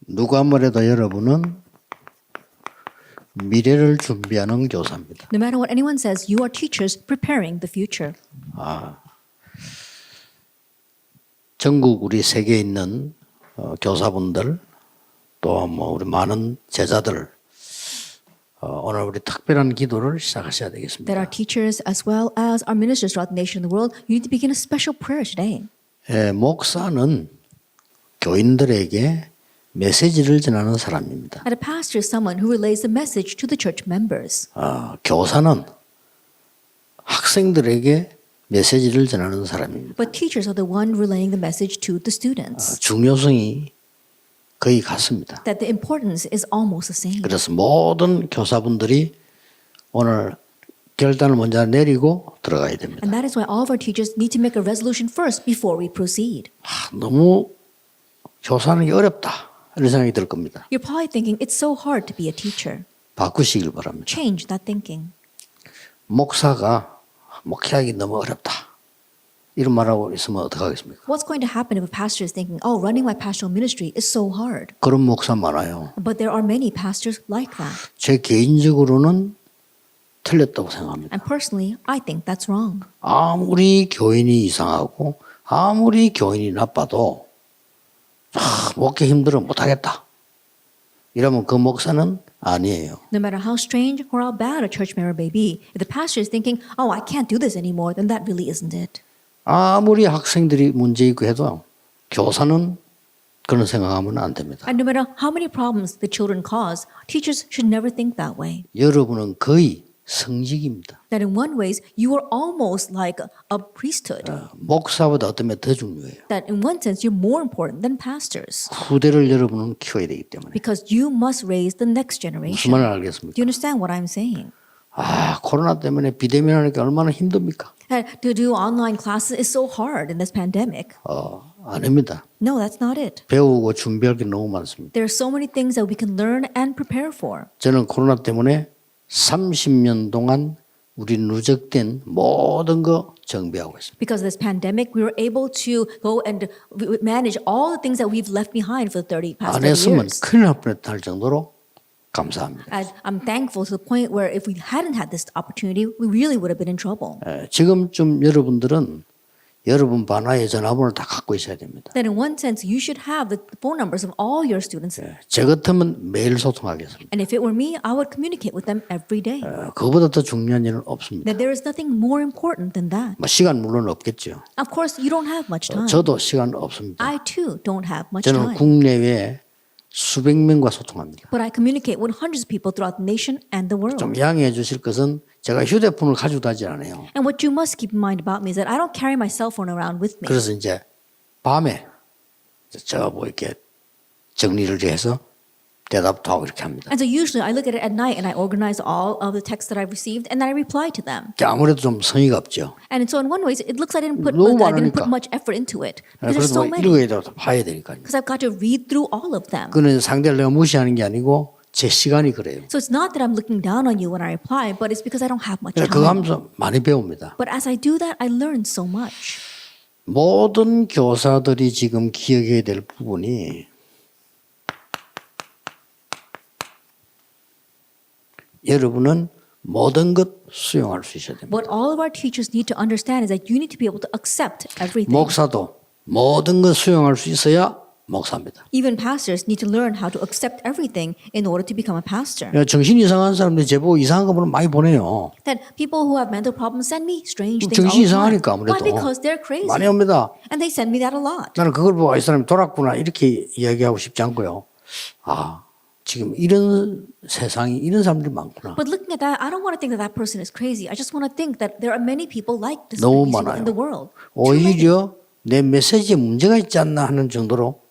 누가 뭐래도 여러분은 미래를 준비하는 교사입니다. No matter what anyone says, you are teachers preparing the future. 전국 우리 세계에 있는 교사분들 또 뭐 우리 많은 제자들 오늘 우리 특별한 기도를 시작하셔야 되겠습니다. That our teachers as well as our ministers throughout the nation and the world, you need to begin a special prayer today. 목사는 교인들에게 메시지를 전하는 사람입니다. And a pastor is someone who relays the message to the church members. 교사는 학생들에게 메시지를 전하는 사람입니다. But teachers are the one relaying the message to the students. 중요성이 거의 같습니다. That the importance is almost the same. 그래서 모든 교사분들이 오늘 결단을 먼저 내리고 들어가야 됩니다. And that is why all of our teachers need to make a resolution first before we proceed. 너무 교사하는 게 어렵다 이런 생각이 들 겁니다. You're probably thinking it's so hard to be a teacher. 바꾸시길 바랍니다. Change that thinking. 목사가 목회하기 너무 어렵다 이런 말하고 있으면 어떡하겠습니까? What's going to happen if a pastor is thinking, oh, running my pastoral ministry is so hard? 그런 목사 많아요. But there are many pastors like that. 제 개인적으로는 틀렸다고 생각합니다. And personally, I think that's wrong. 아무리 교인이 이상하고 아무리 교인이 나빠도 목회 힘들어 못하겠다 이러면 그 목사는 아니에요. No matter how strange or how bad a church member may be, if the pastor is thinking, oh, I can't do this anymore, then that really isn't it. 아무리 학생들이 문제 있고 해도 교사는 그런 생각하면 안 됩니다. And no matter how many problems the children cause, teachers should never think that way. 여러분은 거의 성직입니다. That in one ways, you are almost like a priesthood. 목사보다 어떤 면더 중요해요. That in one sense, you're more important than pastors. 후대를 여러분은 키워야 되기 때문에. Because you must raise the next 무슨 generation. 말을 Do 알겠습니까? you understand what I'm saying? 코로나 때문에 비대면하니까 얼마나 힘듭니까? And to do online classes is so hard in this pandemic. 아닙니다. No, that's not it. 배우고 준비할 게 너무 많습니다. There are so many things that we can learn and prepare for. 저는 코로나 때문에 30년 동안 우리 누적된 모든 거 정비하고 있습니다. Because of this pandemic, we were able to go and manage all the things that we've left behind for the past 안 30 했으면 years. 큰일 날 뻔했다 할 정도로 감사합니다. And I'm thankful to the point where if we hadn't had this opportunity, we really would have been in trouble. 지금쯤 여러분들은 여러분 반화의 전화번호를 다 갖고 있어야 됩니다. Then in one sense, you should have the phone numbers of all your students. 저 같으면 매일 소통하겠습니다. And if it were me, I would communicate with them every day. 그보다 더 중요한 일은 없습니다. That there is nothing more important than that. 시간 물론 없겠죠. Of course, you don't have much time. 저도 시간 없습니다. I too don't have much 저는 time. 국내외 수백 명과 소통합니다. But I communicate with hundreds of people throughout the nation and the world. 좀 양해해 주실 것은 제가 휴대폰을 가지고 다니지 않아요. And what you must keep in mind about me is that I don't carry my cell phone around with me. 그래서 이제 밤에 저 뭐 이렇게 정리를 해서 대답도 하고 이렇게 합니다. And so usually I look at it at night and I organize all of the texts that I've received and then I reply to them. 아무래도 좀 성의가 없죠. And so in one way, it looks like I didn't 너무 put 많으니까. much effort into it. Because there's 그래도 so 뭐 many. 읽어야 되고 봐야 되니까요. Because I've got to read through all of them. 그는 상대를 내가 무시하는 게 아니고 제 시간이 그래요. So it's not that I'm looking down on you when I reply, but it's because I don't have much 그거 time. 하면서 많이 배웁니다. But as I do that, I learn so much. 모든 교사들이 지금 기억해야 될 부분이 여러분은 모든 것 수용할 수 있어야 됩니다. What all of our teachers need to understand is that you need to be able to accept everything. 목사도 모든 것 수용할 수 있어야 목사입니다. Even pastors need to learn how to accept everything in order to become a pastor. 정신 이상한 사람들이 제보고 이상한 거 많이 보내요. That people who have mental problems send me strange things 정신이 all the 이상하니까 time. Why? 아무래도 Because they're crazy. 많이 옵니다. And they send me that a lot. 나는 그걸 보고 이 사람이 돌았구나 이렇게 이야기하고 싶지 않고요. 지금 이런 세상이 이런 사람들이 많구나. But looking at that, I don't want to think that that person is crazy. I just want to think that there are many people like this 너무 people 많아요. in the world. Too many. 오히려 내 메시지에 문제가 있지 않나 하는 정도로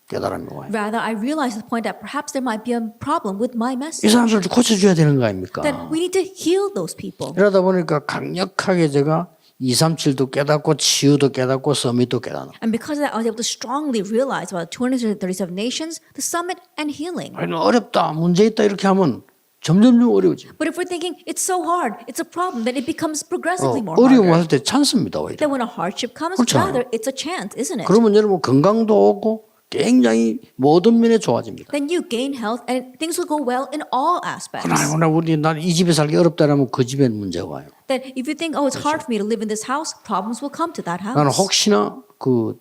깨달음이 와요. Rather, I realize the point that perhaps there might be a problem with my 이 message. 사람들도 고쳐줘야 되는 거 아닙니까? That we need to heal those people. 이러다 보니까 강력하게 제가 237도 깨닫고 치유도 깨닫고 서밋도 깨닫는. And because of that, I was able to strongly realize about 237 nations, the summit, and healing. 어렵다, 문제 있다 이렇게 하면 점점 어려워져. But if we're thinking it's so hard, it's a problem, then it becomes progressively more 어려움 harder. 왔을 때 찬스입니다 오히려. Then when a hardship comes, 그렇잖아요. rather it's a chance, isn't it? 그러면 여러분 건강도 오고 굉장히 모든 면에 좋아집니다. then you gain health and things will go well in all aspects. 하나님, 나는 이 집에 살기 어렵다라면 그 집에 문제가 와요. That if you think, oh, it's hard for me to live in this house, problems will come to that 나는 house. 혹시나 그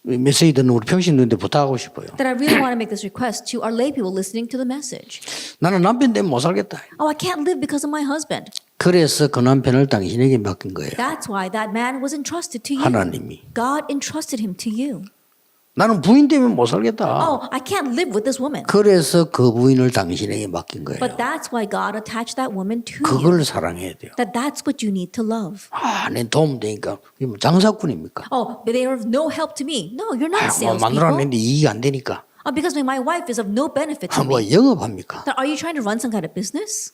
메시지 듣는 우리 평신도인데 부탁하고 싶어요. That I really want to make this request to our lay people listening to the message. 나는 남편 때문에 못 살겠다. Oh, I can't live because of my husband. 그래서 그 남편을 당신에게 맡긴 거예요. That's why that man was entrusted to you. 하나님이. God entrusted him to you. 나는 부인 때문에 못 살겠다. Oh, I can't live with this woman. 그래서 그 부인을 당신에게 맡긴 거예요. But that's why God attached that woman to you. 그걸 사랑해야 돼요. That's what you need to love. 내 도움 되니까 이게 뭐 장사꾼입니까? Oh, but they are of no help to me. No, you're not 마누라 salespeople. 내는데 이익이 안 되니까. Because my wife is of no benefit to 뭐 me. 영업합니까? Are you trying to run some kind of business?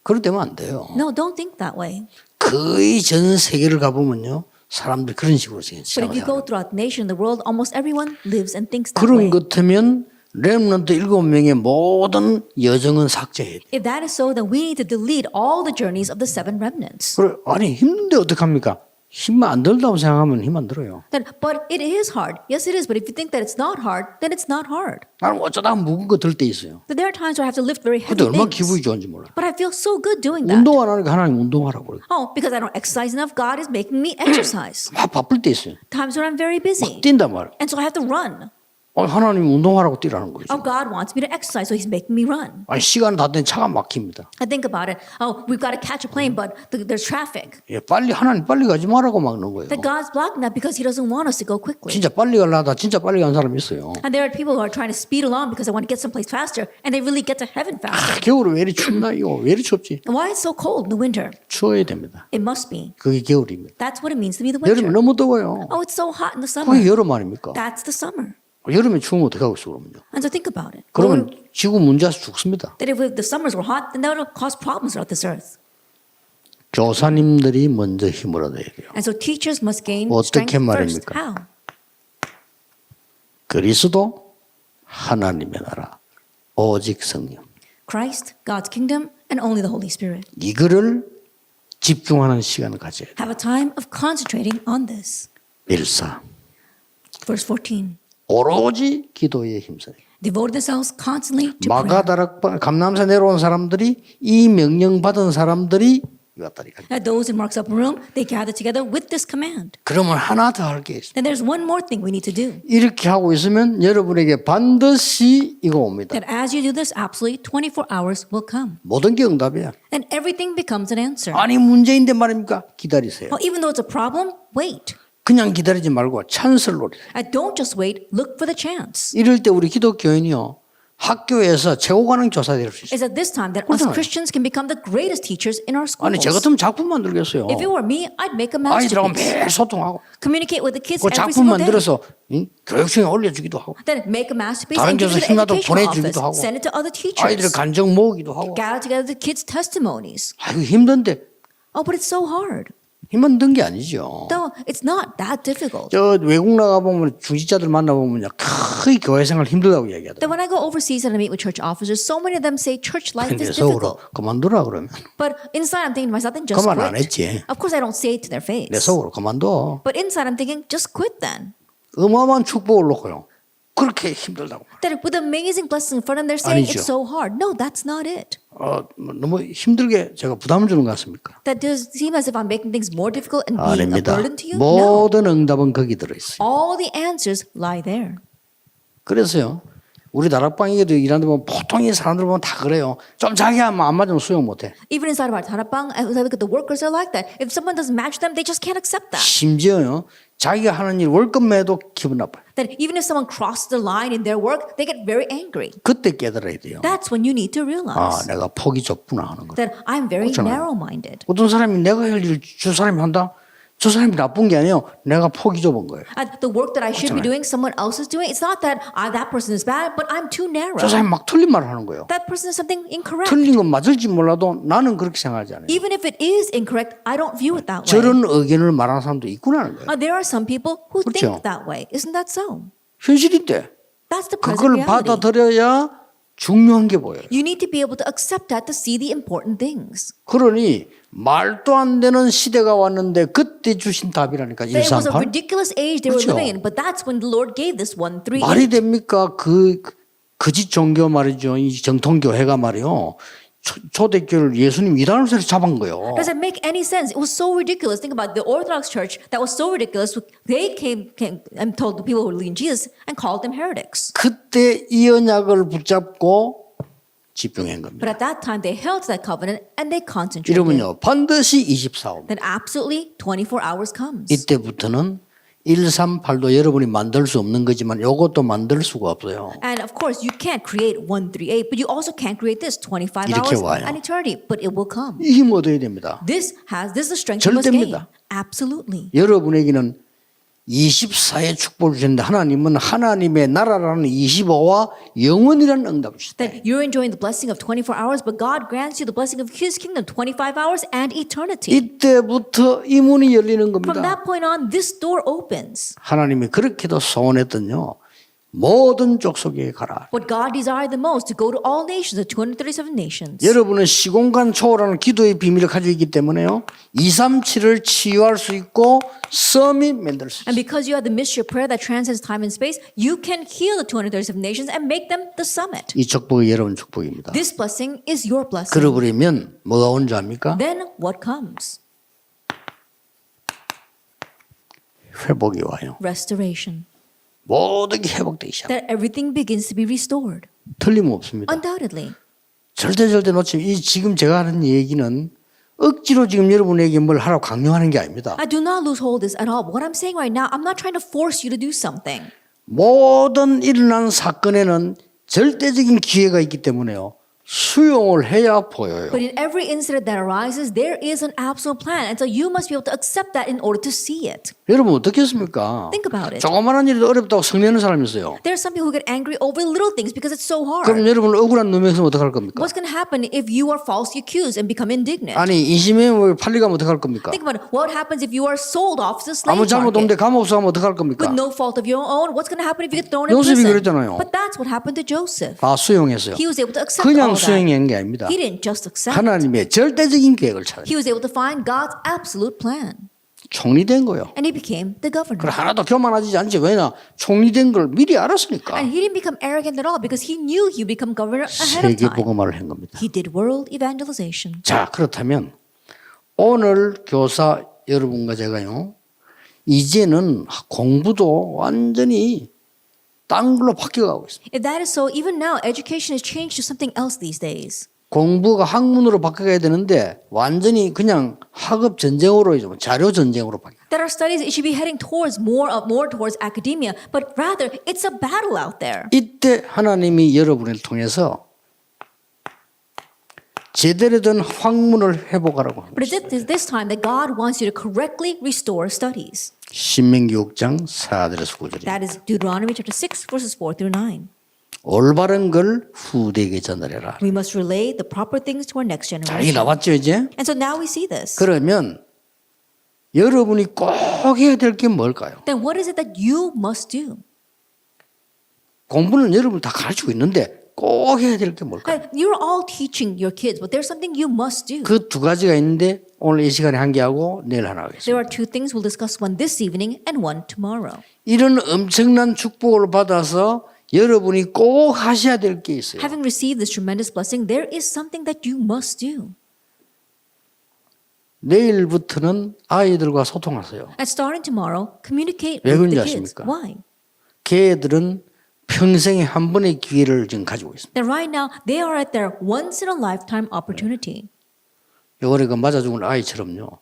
그러면 안 돼요. No, don't think that way. 거의 전 세계를 가보면요. 사람들이 그런 식으로 But if you go 생각해요. throughout the nation, the world, almost everyone lives and thinks that way. 그런 것 같으면 렘넌트 7명의 모든 여정은 삭제해야 돼요. If that is so, then we need to delete all the journeys of the 7 remnants. 그래, 아니 힘든데 어떡합니까? 힘만 안 들다고 생각하면 힘 안 들어요. But it is hard. Yes, it is. But if you think that it's not hard, then it's not hard. 나는 어쩌다 무거운 거 들 때 있어요. But there are times where I have to lift very 그때 heavy 얼마나 things. 기분이 좋은지 몰라요. But I feel so good doing that. 운동 안 하니까 하나님 운동하라고 그래요. Oh, because I don't exercise enough, God is making me exercise. 막 바쁠 때 있어요. Times when I'm very busy. 뛴단 말이에요. And so I have to run. 하나님 운동하라고 뛰라는 거죠. Oh, God wants me to exercise, so He's making me run. 아니 시간 다 된 차가 막힙니다. I think about it. Oh, we've got to catch a plane, but there's traffic. 예, 하나님 빨리 가지 말라고 막는 거예요. That God's blocking that because He doesn't want us to go quickly. 진짜 빨리 가려다 진짜 빨리 간 사람이 있어요. And there are people who are trying to speed along because they want to get someplace faster, and they really get to heaven faster. 겨울에 왜 이리 춥나 이거 왜 이리 춥지? Why it's so cold in the winter? 추워야 됩니다. It must be. 그게 겨울입니다. That's what it means to be the 여름에 winter. 너무 더워요. Oh, it's so hot in the summer. 그게 여름 아닙니까? That's the summer. 여름에 추우면 어떻게 하겠어 그러면요? And so think about it. 그러면 지구 문제에서 죽습니다. That if the summers were hot, then that would cause problems throughout this earth. 교사님들이 먼저 힘을 얻어야 돼요. And so teachers must gain 어떻게 strength first. 말입니까? How? 그리스도 하나님의 나라 오직 성령 Christ, God's kingdom, and only the Holy Spirit. 이거를 집중하는 시간을 가져야 돼요. Have a time of concentrating on this. 1사 Verse 14. 오로지 기도에 힘써요. Devote themselves constantly to prayer. 마가다락 감남산 내려온 사람들이 이 명령 받은 사람들이 이왔다니까. At those in Mark's upper room, they gathered together with this command. 그러면 하나 더 할 게 있어요. Then there's one more thing we need to do. 이렇게 하고 있으면 여러분에게 반드시 이거 옵니다. That as you do this, absolutely 24 hours will come. 모든 게 응답이야. And everything becomes an answer. 아니 문제인데 말입니까? 기다리세요. Well, even though it's a problem, wait. 그냥 기다리지 말고 찬스를 노리세요. Don't just wait, look for the chance. 이럴 때 우리 기독교인이요. 학교에서 최고 가능 교사될 수 있어요. It's at this time that us 그렇잖아요. Christians can become the greatest teachers in our schools. 아니 저 같으면 작품 만들겠어요. If it were me, I'd make a 아이들하고 masterpiece. 매일 소통하고 Communicate with the kids 그 every 작품 single day. 만들어서 교육청에 올려주기도 하고 Then make a masterpiece 다른 and give it to 교사 the 힘나도 educational 보내주기도 office. 하고 Send it to other 아이들 teachers. 간증 모으기도 하고 Gather together the kids' testimonies. 아이고 힘든데 Oh, but it's so hard. 힘든 게 아니죠. No, it's not that difficult. 저 외국 나가 보면 중직자들 만나 보면요, 거의 교회 생활 힘들다고 Then 얘기하더라고요. when I go overseas and I meet with church officers, so many of them say church life 근데 is 속으로 difficult. 그만두라 그러면 But inside I'm thinking to myself, then just 그만 안 quit. 했지. Of course I don't say it to their face. 내 속으로 그만둬. But inside I'm thinking, just quit then. 어마어마한 축복을 놓고요. 그렇게 힘들다고. That with amazing blessings in front of them, they're saying 아니죠. it's so hard. No, that's not it. 너무 힘들게 제가 부담을 주는 것 같습니까? That does seem as if I'm making things more difficult and being a 아닙니다. burden to you. No. 모든 응답은 거기 들어있어요. All the answers lie there. 그래서요. 우리 다락방에도 일하는 보면 보통의 사람들 보면 다 그래요. 좀 자기가 안 맞으면 수용 못해. Even inside of our Tarapang, as I look at the workers, they're like that. If someone doesn't match them, they just can't accept that. 심지어요. 자기가 하는 일 월급 내도 기분 나빠요. That even if someone crosses the line in their work, they get very angry. 그때 깨달아야 돼요. That's when you need to realize 내가 폭이 좁구나 하는 거예요. that I'm very 그렇잖아요. narrow-minded. 어떤 사람이 내가 할 일을 저 사람이 한다? 저 사람이 나쁜 게 아니에요. 내가 폭이 좁은 거예요. The work that I should be 그렇잖아요. doing, someone else is doing. It's not that that person is bad, but I'm too narrow. 저 사람이 막 틀린 말을 하는 거예요. That person is something incorrect. 틀린 건 맞을지 몰라도 나는 그렇게 생각하지 않아요. Even if it is incorrect, I don't view it that way. 저런 의견을 말하는 사람도 있구나 하는 거예요. There are some people who 그렇죠. think that way. Isn't that so? 현실인데 That's the present 그걸 reality. 받아들여야 중요한 게 보여요. You need to be able to accept that to see the important things. 그러니 말도 안 되는 시대가 왔는데 그때 주신 답이라니까 That it was a 138. ridiculous age they were 그렇죠. living in, but that's when the Lord gave this 138. 말이 됩니까? 거짓 종교 말이죠. 이 정통교회가 말이요. 초대교회를 예수님 이단으로 잡은 거예요. Does it make any sense? It was so ridiculous. Think about the Orthodox Church that was so ridiculous. They came and told the people who believe in Jesus and called them heretics. 그때 이 언약을 붙잡고 집중한 But 겁니다. at that time, they held to that covenant and they concentrated. 이러면요. 반드시 24옵니다. Then absolutely 24 hours comes. 이때부터는 138도 여러분이 만들 수 없는 거지만 이것도 만들 수가 없어요. And of course, you can't create 138, but you also can't create this 25 이렇게 hours 와요. and eternity. But it will come. 이 힘 얻어야 됩니다. This is the strength you must gain. 절대입니다. Absolutely. 여러분에게는 24의 축복을 주셨는데 하나님은 하나님의 나라라는 25와 영원이라는 응답을 주셨다. That you're enjoying the blessing of 24 hours, but God grants you the blessing of His kingdom, 25 hours and eternity. 이때부터 이 문이 열리는 From 겁니다. that point on, this door opens. 하나님이 그렇게도 소원했던요. 모든 족속에 가라. What God desired the most, to go to all nations, the 237 nations. 여러분은 시공간 초월하는 기도의 비밀을 가지고 있기 때문에요. 237을 치유할 수 있고 서밋 만들 수 And 있어요. because you have the mystery of prayer that transcends time and space, you can heal the 237 nations and make them the summit. 이 축복이 여러분 축복입니다. This blessing is your blessing. 그러버리면 뭐가 온 줄 압니까? Then what comes? 회복이 와요. Restoration. 모든 게 회복되기 시작. That everything begins to be restored. 틀림없습니다. Undoubtedly. 절대 놓치면 이 지금 제가 하는 얘기는 억지로 지금 여러분에게 뭘 하라고 강요하는 게 아닙니다. I do not lose hold of this at all. But what I'm saying right now, I'm not trying to force you to do something. 모든 일어난 사건에는 절대적인 기회가 있기 때문에요. 수용을 해야 보여요. But in every incident that arises, there is an absolute plan. And so you must be able to accept that in order to see it. 여러분 어떻겠습니까? Think about it. 조그마한 일도 어렵다고 성내는 사람이 있어요. There are some people who get angry over little things because it's so hard. 그럼 여러분 억울한 놈에서 어떡할 겁니까? What's going to happen if you are falsely accused and become indignant? 아니 인심에 팔리가면 어떡할 겁니까? Think about it. What happens if you are sold off to the slave 아무 잘못 없는데 market? 감옥 가면 어떡할 겁니까? With no fault of your own, what's going to happen if you get thrown in 요셉이 prison? 그랬잖아요. But that's what happened to Joseph. 다 수용했어요. He was able to accept 그냥 all that. 수용한 게 아닙니다. He didn't just accept. 하나님의 절대적인 계획을 찾아요. He was able to find God's absolute plan. 총리 된 거예요. And he became the governor. 그래 하나도 교만하지 않지. 왜냐? 총리 된 걸 미리 알았으니까. And he didn't become arrogant at all because he knew he would become governor ahead of 세계 time. 복음화를 한 겁니다. He did world evangelization. 자, 그렇다면 오늘 교사 여러분과 제가요. 이제는 공부도 완전히 딴 걸로 바뀌어가고 있습니다. If that is so, even now, education has changed to something else these days. 공부가 학문으로 바뀌어야 되는데 완전히 그냥 학업 전쟁으로 이제 자료 전쟁으로 바뀌어. That our studies, it should be heading towards more towards academia, but rather it's a battle out there. 이때 하나님이 여러분을 통해서 제대로 된 학문을 회복하라고 합니다. But it's this time that God wants you to correctly restore studies. 신명기 6장 4절에서 9절입니다. That is Deuteronomy chapter 6, verses 4 through 9. 올바른 걸 후대에게 전달해라. We must relay the proper things to our next 자, 이 generation. 나왔죠 이제? And so now we see this. 그러면 여러분이 꼭 해야 될 게 뭘까요? Then what is it that you must do? 공부는 여러분 다 가르치고 있는데 꼭 해야 될 게 뭘까요? You're all teaching your kids, but there's something you must do. 그 두 가지가 있는데 오늘 이 시간에 한 개 하고 내일 하나 하겠습니다. There are two things we'll discuss, one this evening and one tomorrow. 이런 엄청난 축복을 받아서 여러분이 꼭 하셔야 될 게 있어요. Having received this tremendous blessing, there is something that you must do. 내일부터는 아이들과 소통하세요. And starting tomorrow, communicate 왜 with 그런지 the kids. 아십니까? Why? 걔들은 평생에 한 번의 기회를 지금 가지고 있습니다. That right now, they are at their once in a lifetime opportunity. 요번에 그 맞아 죽은 아이처럼요.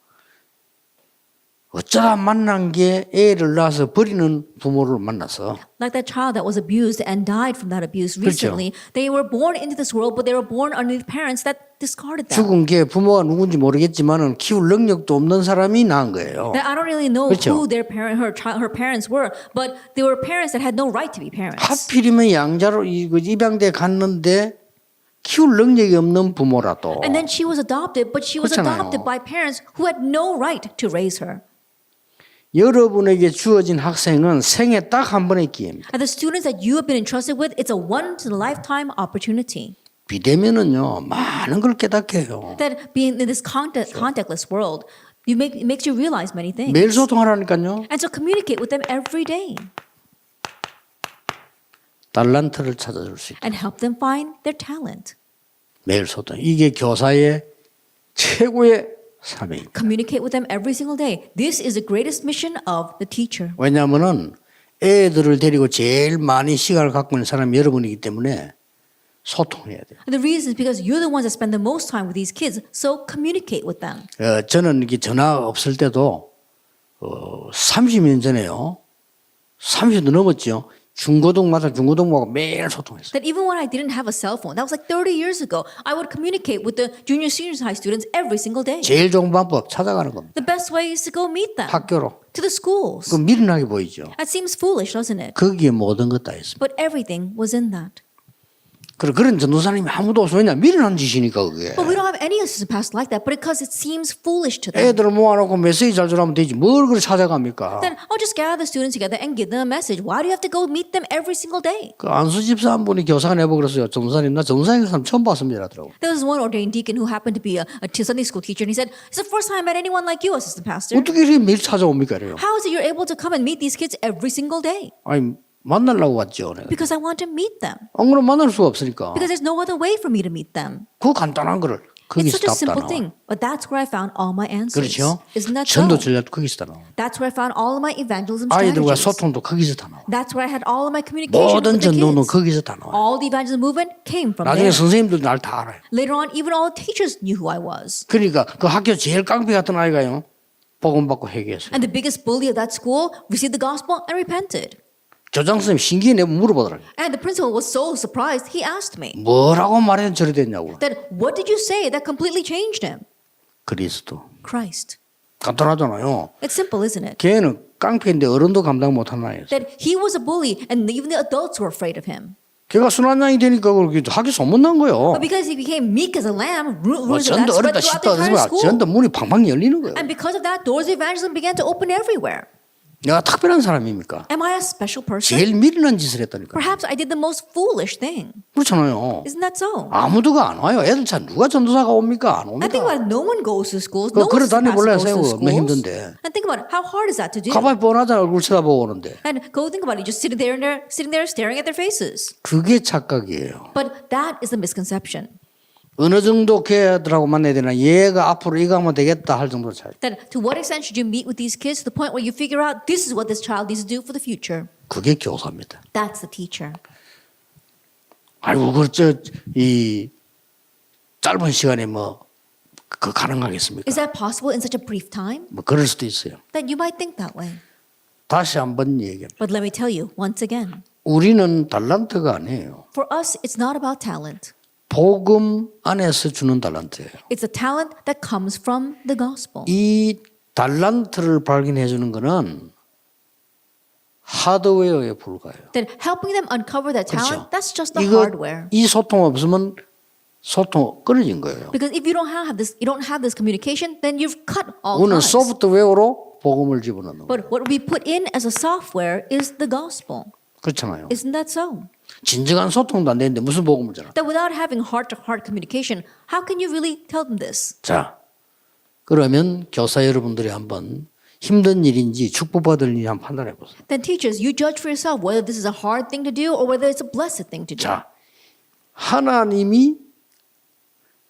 어쩌다 만난 게 애를 낳아서 버리는 부모를 만나서 Like that child that was abused and died from that abuse 그렇죠. recently. They were born into this world, but they were born underneath parents that discarded them. 죽은 게 부모가 누군지 모르겠지만은 키울 능력도 없는 사람이 낳은 거예요. That I don't really know 그렇죠. who her parents were, but they were parents that had no right to be parents. 하필이면 양자로 입양대 갔는데 키울 능력이 없는 부모라도 And then she was adopted, but she was 그렇잖아요. adopted by parents who had no right to raise her. 여러분에게 주어진 학생은 생애 딱 한 번의 기회입니다. And the students that you have been entrusted with, it's a once-in-a-lifetime opportunity. 비대면은요 많은 걸 깨닫게 해요. That being in this contactless world, it makes you realize many things. 매일 소통하라니까요. And so communicate with them every day 달란트를 찾아줄 수 있다. and help them find their talent. 매일 소통. 이게 교사의 최고의 사명입니다. Communicate with them every single day. This is the greatest mission of the teacher. 왜냐하면은 애들을 데리고 제일 많이 시간을 갖고 있는 사람이 여러분이기 때문에 소통해야 돼요. And the reason is because you're the ones that spend the most time with these kids. So communicate with them. 저는 이게 전화 없을 때도 30년 전에요. 30도 넘었죠. 중고등부하고 매일 소통했어요. That even when I didn't have a cell phone, that was like 30 years ago, I would communicate with the junior, senior high students every single day. 제일 좋은 방법 찾아가는 겁니다. The best way is to go meet them 학교로. to the schools. 그 미련하게 보이죠. That seems foolish, doesn't it? 거기에 모든 것 다 있습니다. But everything was in that. 그런 전도사님이 아무도 없어. 왜냐 미련한 짓이니까 그게. But we don't have any assistant pastors like that, but because it seems foolish to them. 애들을 모아놓고 메시지 잘 주라면 되지. 뭘 그걸 찾아갑니까? Then I'll just gather the students together and give them a message. Why do you have to go meet them every single day? 그 안수 집사 한 분이 교사가 내보고 그랬어요. 전도사님 나 전도사님 사람 처음 봤습니다. 하더라고. There was one ordained deacon who happened to be a Sunday school teacher, and he said, "It's the first time I met anyone like you, assistant pastor. 어떻게 이렇게 매일 찾아옵니까? 이래요. How is it you're able to come and meet these kids every single day?" 아니 만나려고 왔죠. 내가. Because I want to meet them. 안 그러면 만날 수가 없으니까. Because there's no other way for me to meet them. 그 간단한 거를 It's 거기서 such a 답다 simple 나와. thing, but that's where I found all my answers. 그렇죠? Isn't that so? 전도 전략도 거기서 다 나와. That's where I found all of my evangelism 아이들과 strategies. 소통도 거기서 다 나와. That's where I had all of my communication 모든 with the 전도는 kids. 거기서 다 나와. All the evangelism movement came from 나중에 there. 선생님들 날 다 알아요. Later on, even all the teachers knew who I was. 그러니까 그 학교 제일 깡패 같은 아이가요. 복음 받고 회개했어요. And the biggest bully of that school received the gospel and repented. 교장 선생님 신기해 내가 물어보더라고요. And the principal was so surprised, he asked me, 뭐라고 말해서 저리 됐냐고. that what did you say that completely changed him? 그리스도. Christ. 간단하잖아요. It's simple, isn't it? 걔는 깡패인데 어른도 감당 못하는 아이였어요. That he was a bully and even the adults were afraid of him. 걔가 순한 양이 되니까 그렇게 학교 소문난 거예요. But because he became meek as a lamb, rumors of 전도 that 어렵다 spread throughout 싶다 the entire 해서 school. 전도 문이 팡팡 열리는 거예요. And because of that, doors of evangelism began to open everywhere. 내가 특별한 사람입니까? Am I a special person? 제일 미련한 짓을 했다니까. Perhaps I did the most foolish thing. 그렇잖아요. Isn't that so? 아무도가 안 와요. 애들 참 누가 전도사가 옵니까? 안 I think 옵니다. about it, no one goes to schools. 그 No 걸어 one 다녀볼래요, goes to 세워. 얼마나 schools. 힘든데. And think about it, how hard is that to do? 가만히 뻔하잖아. 얼굴 쳐다보고 오는데. And go think about it, just sitting there staring at their faces. 그게 착각이에요. But that is the misconception. 어느 정도 걔들하고 만나야 되나 얘가 앞으로 이거 하면 되겠다 할 정도로 차이. That to what extent should you meet with these kids to the point where you figure out this is what this child needs to do for the future? 그게 교사입니다. That's the teacher. 아이고 이 짧은 시간에 그 가능하겠습니까? Is that possible in such a brief time? 뭐 그럴 수도 있어요. Then you might think that way. 다시 한번 얘기합니다. But let me tell you once again, 우리는 달란트가 아니에요. for us, it's not about talent. 복음 안에서 주는 달란트예요. It's a talent that comes from the gospel. 이 달란트를 발견해 주는 거는 하드웨어에 불과해요. That helping them uncover that 그렇죠. talent, that's just the 이거 hardware. 이 소통 없으면 소통 끊어진 거예요. Because if you don't have this communication, then you've cut all 우리는 ties. 소프트웨어로 복음을 집어넣는 거예요. But what we put in as a software is the gospel. 그렇잖아요. Isn't that so? 진정한 소통도 안 되는데 무슨 복음을 전하? That without having heart-to-heart communication, how can you really tell them this? 자, 그러면 교사 여러분들이 한번 힘든 일인지 축복받을 일인지 한번 판단해 보세요. Then teachers, you judge for yourself whether this is a hard thing to do or whether it's a blessed thing to do. 자, 하나님이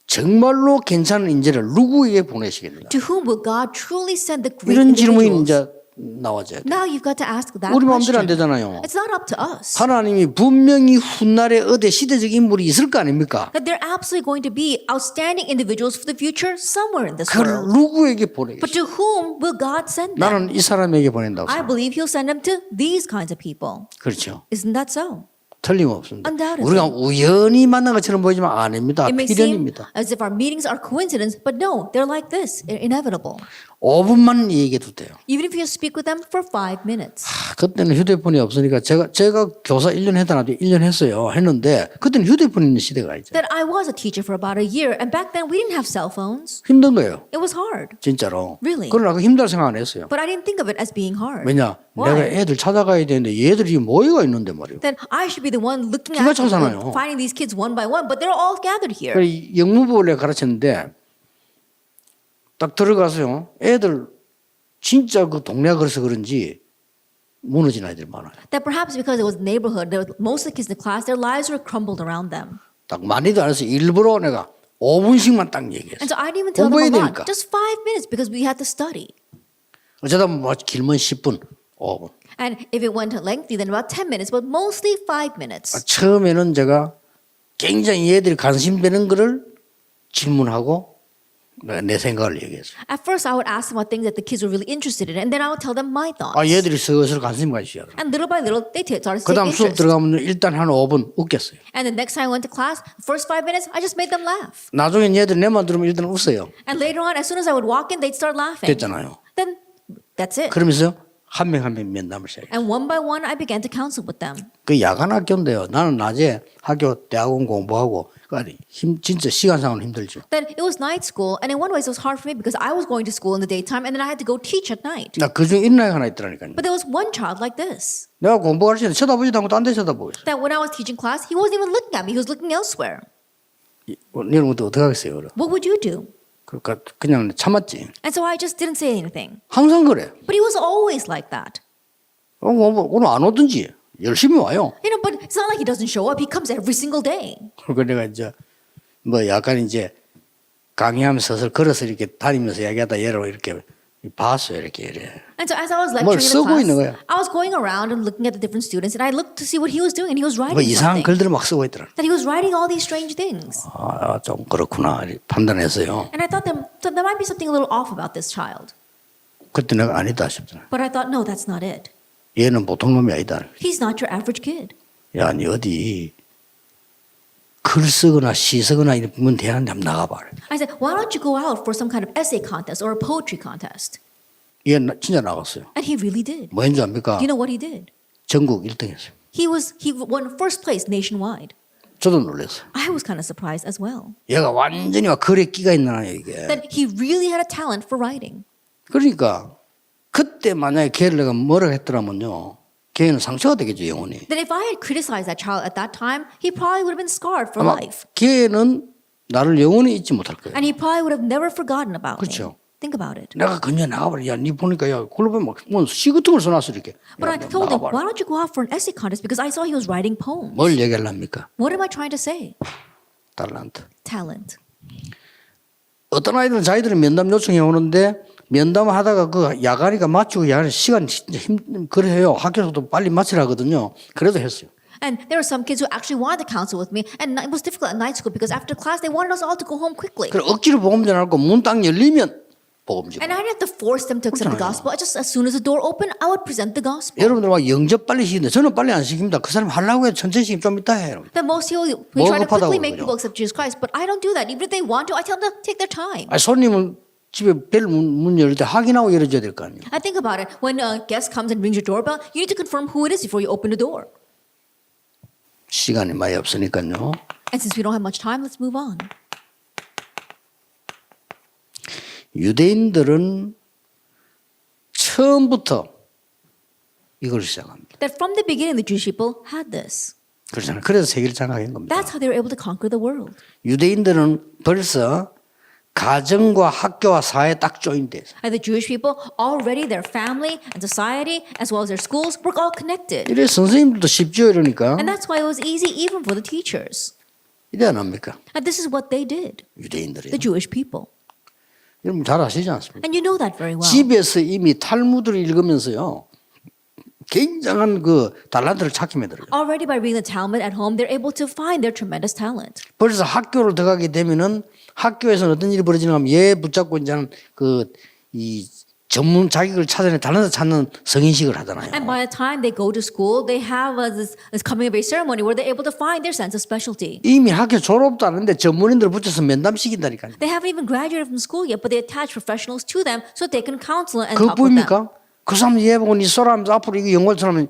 정말로 괜찮은 인재를 누구에게 보내시겠느냐? To whom will God truly send the great 이런 질문이 individuals? 이제 나와줘야 돼. Now you've got to ask that 우리 마음대로 안 question. 되잖아요. It's not up to us. 하나님이 분명히 훗날에 어디 시대적 인물이 있을 거 아닙니까? That there are absolutely going to be outstanding individuals for the future somewhere in this 그걸 world. 누구에게 But 보내겠어? to whom will God send them? 나는 이 사람에게 보낸다고 I 생각해. believe He'll send them to these kinds of people. 그렇죠. Isn't that so? 틀림없습니다. Undoubtedly. 우리가 우연히 만난 것처럼 보이지만 아닙니다. It may seem 필연입니다. as if our meetings are coincidence, but no, they're like this. They're inevitable. 5분만 얘기해도 돼요. Even if you speak with them for 5 minutes. 그때는 휴대폰이 없으니까 제가 교사 1년 했다나도 1년 했어요. 했는데 그때는 휴대폰 있는 시대가 아니죠. That I was a teacher for about a year, and back then we didn't have cell phones. 힘든 거예요. It was hard. 진짜로. Really? 그러나 그 힘들 생각 안 했어요. But I didn't think of it as being hard. 왜냐? Why? 내가 애들 찾아가야 되는데 얘들이 모여가 있는데 말이에요. Then I should be the one looking 기가 at them, 차잖아요. finding these kids one by one, but they're all gathered here. 그래서 영무부를 내가 가르쳤는데 딱 들어가서요. 애들 진짜 그 동네가 그래서 그런지 무너진 아이들 많아요. That perhaps because it was a neighborhood, most of the kids in the class, their lives were crumbled around them. 딱 많이도 안 해서 일부러 내가 5분씩만 딱 얘기했어요. And so I didn't even tell them 공부해야 a lot, 되니까. just 5 minutes because we had to study. 어쩌다 뭐 길면 10분, 5분. And if it went lengthy, then about 10 minutes, but mostly 5 minutes. 처음에는 제가 굉장히 얘들이 관심되는 거를 질문하고 내 생각을 얘기했어요. At first, I would ask them about things that the kids were really interested in, and then I would tell them my thoughts. 얘들이 슬슬 관심 가지기 시작해요. And little by little, they started to 그 take 다음 수업 interest. 들어가면 일단 한 5분 웃겼어요. And the next time I went to class, the first 5 minutes, I just made them laugh. 나중에 얘들 내만 들으면 일단 웃어요. And later on, as soon as I would walk in, they'd start laughing. 됐잖아요. Then that's it. 그러면서 한 명 한 명 면담을 시작해요. And one by one, I began to counsel with them. 그 야간 학교인데요. 나는 낮에 학교 대학원 공부하고 진짜 시간상으로 힘들죠. Then it was night school, and in one way, it was hard for me because I was going to school in the daytime, and then I had to go teach at night. 나 그중에 이런 아이가 하나 있더라니까요. But there was one child like this. 내가 공부 가르치는데 쳐다보지도 않고 딴 데 쳐다보고 있어요. That when I was teaching class, he wasn't even looking at me; he was looking elsewhere. 이런 것도 어떻게 하겠어요? 그럼? What would you do? 그러니까 그냥 참았지. And so I just didn't say anything. 항상 그래. But he was always like that. 오늘 안 오든지 열심히 와요. You know, but it's not like he doesn't show up. He comes every single day. 그러니까 내가 이제 뭐 약간 이제 강의하면서 서서 걸어서 이렇게 다니면서 얘기하다 얘를 이렇게 봤어요. 이렇게 이래. And so as I was 뭘 lecturing in 쓰고 the 있는 class, 거야. I was going around and looking at the different students, and I looked to see what he was doing, and he was 뭐 writing 이상한 something. 글들을 막 쓰고 있더라. That he was writing all these strange things. 좀 그렇구나 이렇게 판단했어요. And I thought there might be something a little off about this child. 그때 내가 아니다 싶더라. But I thought, no, that's not it. 얘는 보통 놈이 아니다. He's not your average kid. 야, 니 어디 글 쓰거나 시 쓰거나 이러면 되는데 한번 나가봐. I said, why don't you go out for some kind of essay contest or a poetry contest? 얘 진짜 나갔어요. And he really did. 뭐인 줄 압니까? Do you know what he did? 전국 1등했어요. He won first place nationwide. 저도 놀랐어요. I was kind of surprised as well. 얘가 완전히 막 글에 끼가 있나 이게. That he really had a talent for writing. 그러니까 그때 만약에 걔를 내가 뭐라 했더라면요. 걔는 상처가 되겠죠 영혼이. That if I had criticized that child at that time, he probably would have been scarred for 아마 life. 걔는 나를 영원히 잊지 못할 거예요. And he probably would have never forgotten about 그렇죠. me. Think about it. 내가 그냥 나가버려. 야, 니 보니까 야, 글로 보면 시 같은 걸 써놨어 이렇게. But 야, I told him, 나가봐라. why don't you go out for an essay contest? Because I saw he was writing poems. 뭘 얘기하려합니까? What am I trying to say? 달란트. Talent. 어떤 아이들은 자기들은 면담 요청해 오는데 면담하다가 그 야간이가 맞추고 야간 시간 진짜 그래요. 학교에서도 빨리 마치라 하거든요. 그래도 했어요. And there were some kids who actually wanted to counsel with me, and it was difficult at night school because after class they wanted us all to go home quickly. 그래 억지로 복음전 하고 문 딱 열리면 복음전. And I didn't have to force them to accept the gospel. Just as soon as the door opened, I would present the gospel. 여러분들 막 영접 빨리 시키는데 저는 빨리 안 시킵니다. 그 사람 하려고 해도 천천히 시키면 좀 이따 해요. That most people we try to 급하다고 quickly make 그러죠. people accept Jesus Christ, but I don't do that. Even if they want to, I tell them to take their time. 아니, 손님은 집에 벨 문 열릴 때 확인하고 열어줘야 될 거 아니에요. I think about it. When a guest comes and rings your doorbell, you need to confirm who it is before you open the door. 시간이 많이 없으니까요. And since we don't have much time, let's move on. 유대인들은 처음부터 이걸 시작합니다. That from the beginning, the Jewish people had this. 그렇잖아요. 그래서 세계를 장악한 겁니다. That's how they were able to conquer the world. 유대인들은 벌써 가정과 학교와 사회 딱 조인돼 있어요. And the Jewish people, already their family and society, as well as their schools, were all connected. 이래 선생님들도 쉽죠 이러니까 And that's why it was easy even for the teachers. 이래 안 합니까? And this is what they did, 유대인들이. the Jewish people. 여러분 잘 아시지 않습니까? And you know that very well. 집에서 이미 탈무드를 읽으면서요. 굉장한 그 달란트를 찾게 만들어요. Already by reading the Talmud at home, they're able to find their tremendous talent. 벌써 학교를 들어가게 되면은 학교에서는 어떤 일이 벌어지는가 하면 얘 붙잡고 이제는 그 이 전문 자격을 찾아내 다른 데 찾는 성인식을 하잖아요. And by the time they go to school, they have this coming of age ceremony where they're able to find their sense of specialty. 이미 학교 졸업도 안 했는데 전문인들 붙여서 면담시킨다니까요. They haven't even graduated from school yet, but they attach professionals to them so they can counsel and 그거 talk with them. 보입니까? 그 사람 예보고 니 쏘라면서 앞으로 이거 연구하면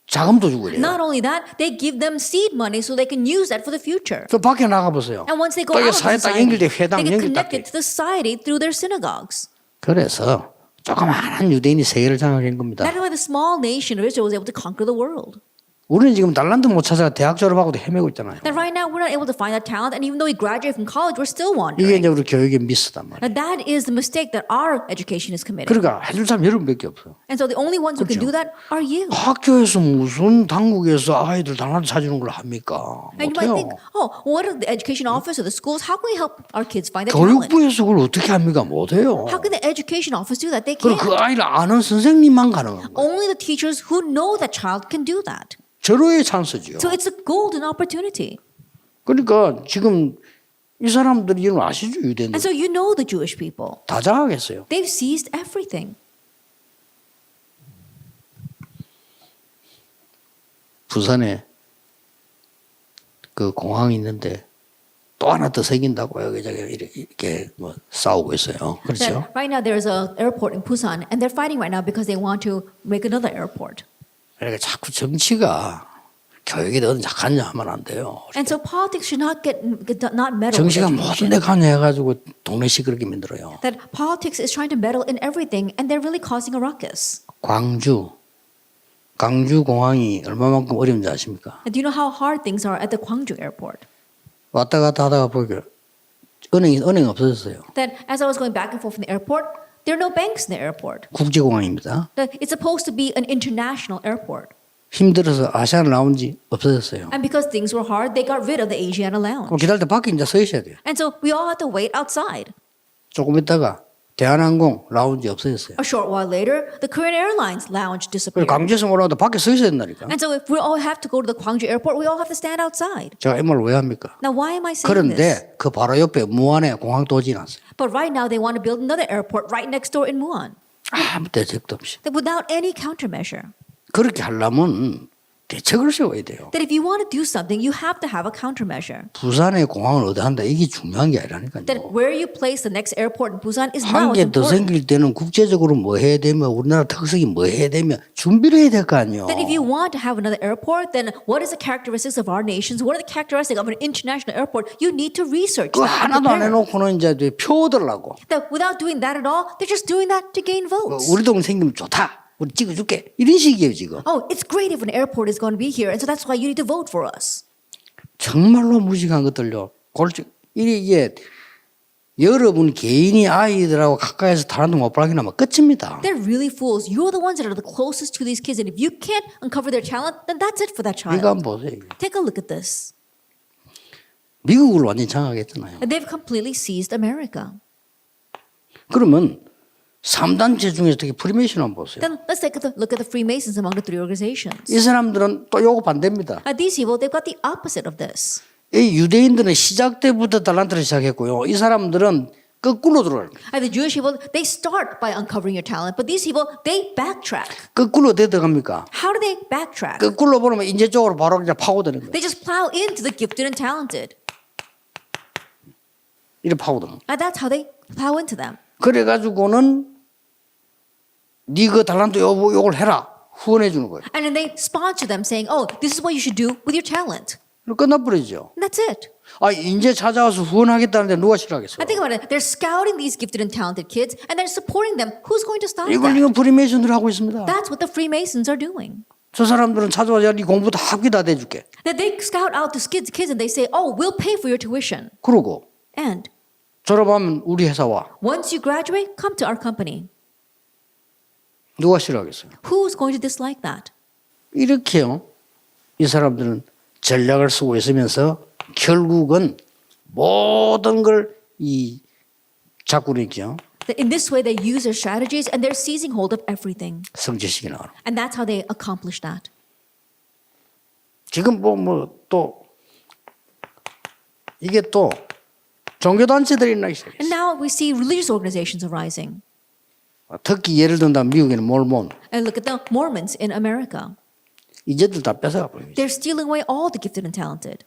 자금도 주고 이래요. Not only that, they give them seed money so they can use that for the future. 또 밖에 나가보세요. And once they go 또 out 이게 of the 사회 딱 society, 연결돼 회당 they get 연결 딱 connected 돼. to the society through their synagogues. 그래서 조그마한 유대인이 세계를 장악한 겁니다. That is why the small nation of Israel was able to conquer the world. 우리는 지금 달란트 못 찾아가 대학 졸업하고도 헤매고 있잖아요. That right now we're not able to find that talent, and even though we graduate from college, we're still 이게 wandering. 이제 우리 교육의 미스단 말이에요. And that is the mistake that our education is committing. 그러니까 해줄 사람 여러분밖에 없어요. And so the only ones who can do that are you. 학교에서 무슨 당국에서 아이들 달란트 찾아주는 걸 합니까? And you might think, 못해요. oh, what are the education office or the schools? How can we help our kids find that talent? 교육부에서 그걸 어떻게 합니까? 못해요. How can the education office do that? They 그리고 can't. 그 아이를 아는 선생님만 가능한 거예요. Only the teachers who know that child can do that. 절호의 찬스죠. So it's a golden opportunity. 그러니까 지금 이 사람들이 이런 거 아시죠? 유대인들. And so you know the Jewish people. 다 장악했어요. They've seized everything. 부산에 그 공항이 있는데 또 하나 더 생긴다고 여기저기 이렇게 뭐 싸우고 있어요. 그렇죠? That right now there's an airport in Busan, and they're fighting right now because they want to make another airport. 그러니까 자꾸 정치가 교육에 어디 관여하면 안 돼요. And so politics should not not meddle with 정치가 모든 데 education. 관여해가지고 동네 시끄럽게 만들어요. That politics is trying to meddle in everything, and they're really causing a ruckus. 광주 공항이 얼마만큼 어려운지 아십니까? And do you know how hard things are at the Gwangju airport? 왔다 갔다 하다가 보니까 은행 없어졌어요. That as I was going back and forth from the airport, there are no banks in the airport. 국제공항입니다. That it's supposed to be an international airport. 힘들어서 아시아나 라운지 없어졌어요. And because things were hard, they got rid of the Asiana 그럼 lounge. 기다릴 때 밖에 이제 서 있어야 돼요. And so we all had to wait outside. 조금 있다가 대한항공 라운지 없어졌어요. A short while later, the Korean Airlines lounge 그리고 disappeared. 광주에서 올라오다 밖에 서 있어야 된다니까. And so if we all have to go to the Gwangju airport, we all have to stand outside. 제가 이 말을 왜 합니까? Now, why am I saying this? 그런데 그 바로 옆에 무안에 공항 또 지났어요. But right now, they want to build another airport right next door in Muan. 아무 대책도 없이. That without any countermeasure. 그렇게 하려면 대책을 세워야 돼요. That if you want to do something, you have to have a countermeasure. 부산의 공항을 어디 한다 이게 중요한 게 That 아니라니까요. where you place the next airport in Busan is now 한 what's 개 더 important. 생길 때는 국제적으로 뭐 해야 되면 우리나라 특색이 뭐 해야 되면 준비를 해야 될 거 아니에요. That if you want to have another airport, then what is the characteristics of our nations? What are the characteristics of an international airport? You need to research 그 that. and 하나도 안 prepare. 해놓고는 이제 표 얻으려고. That without doing that at all, they're just doing that to gain votes. 우리 동네 생기면 좋다. 우리 찍어줄게. 이런 식이에요 지금. Oh, it's great if an airport is going to be here, and so that's why you need to vote for us. 정말로 무식한 것들요. 이게 여러분 개인이 아이들하고 가까이서 다른데 못 발견하면 끝입니다. They're really fools. You're the ones that are the closest to these kids, and if you can't uncover their talent, then that's it for that child. 이거 한번 보세요. Take a look at this. 미국을 완전히 장악했잖아요. And they've completely seized America. 그러면 3단체 중에서 특히 프리메이션 한번 보세요. Then let's take a look at the Freemasons among the three organizations. 이 사람들은 또 요거 반대입니다. These people, they've got the opposite of this. 이 유대인들은 시작 때부터 달란트를 시작했고요. 이 사람들은 거꾸로 들어가요. The Jewish people, they start by uncovering your talent, but these people, they backtrack. 거꾸로 어떻게 들어갑니까? How do they backtrack? 거꾸로 보면 인재 쪽으로 바로 그냥 파고드는 거예요. They just plow into the gifted and talented. 이렇게 파고드는 거예요. And that's how they plow into them. 그래가지고는 네가 달란트 요걸 해라. 후원해 주는 거예요. And then they sponsor them saying, oh, this is what you should do with your talent. 끝나버리죠. And that's it. 아, 인재 찾아와서 후원하겠다는데 누가 싫어하겠어? I think about it. They're scouting these gifted and talented kids, and they're supporting them. Who's going to stop 이걸 that? 지금 프리메이션들 하고 있습니다. That's what the Freemasons are doing. 저 사람들은 찾아와서 네 공부 다 학비 다 대줄게. That they scout out the kids and they say, oh, we'll pay for your tuition. 그러고 And 졸업하면 우리 회사 와. once you graduate, come to our company. 누가 싫어하겠어요? Who's going to dislike that? 이렇게요. 이 사람들은 전략을 쓰고 있으면서 결국은 모든 걸 이 잡고 있죠. That in this way, they use their strategies and they're seizing hold of everything. 성취시키 나가는. And that's how they accomplish that. 지금 또 이게 또 종교 단체들이 나기 시작했어요. And now we see religious organizations arising. 특히 예를 든다면 미국에는 몰몬 And look at the Mormons in America. 이제들 다 뺏어가 버려요. They're stealing away all the gifted and talented.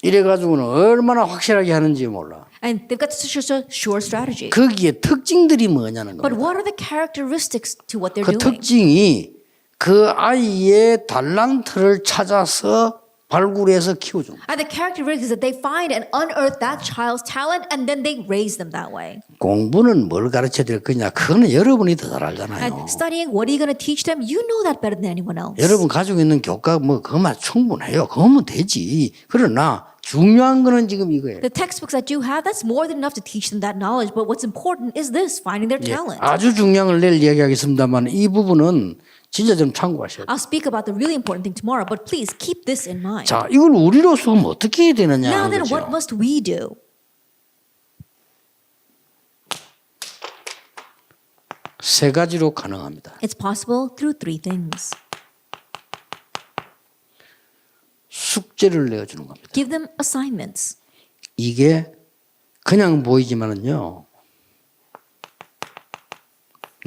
이래가지고는 얼마나 확실하게 하는지 몰라. And they've got such a sure strategy. 거기에 특징들이 뭐냐는 But 겁니다. what are the characteristics to what they're 그 doing? 특징이 그 아이의 달란트를 찾아서 발굴해서 키워준 거예요. And the characteristics is that they find and unearth that child's talent and then they raise them that way. 공부는 뭘 가르쳐야 될 거냐? 그거는 여러분이 더 잘 알잖아요. And studying, what are you going to teach them? You know that better than anyone else. 여러분 가지고 있는 교과 뭐 그것만 충분해요. 그거면 되지. 그러나 중요한 거는 지금 이거예요. The textbooks that you have, that's more than enough to teach them that knowledge. But what's important is this, finding their 예, talent. 아주 중요한 걸 내일 이야기하겠습니다만 이 부분은 진짜 좀 참고하셔야 돼요. I'll speak about the really important thing tomorrow, but please keep this in mind. 자, 이걸 우리로서 그럼 어떻게 해야 되느냐 Now 하는 then, what 거죠. must we do? 세 가지로 가능합니다. It's possible through three things. 숙제를 내어주는 겁니다. Give them assignments. 이게 그냥 보이지만은요.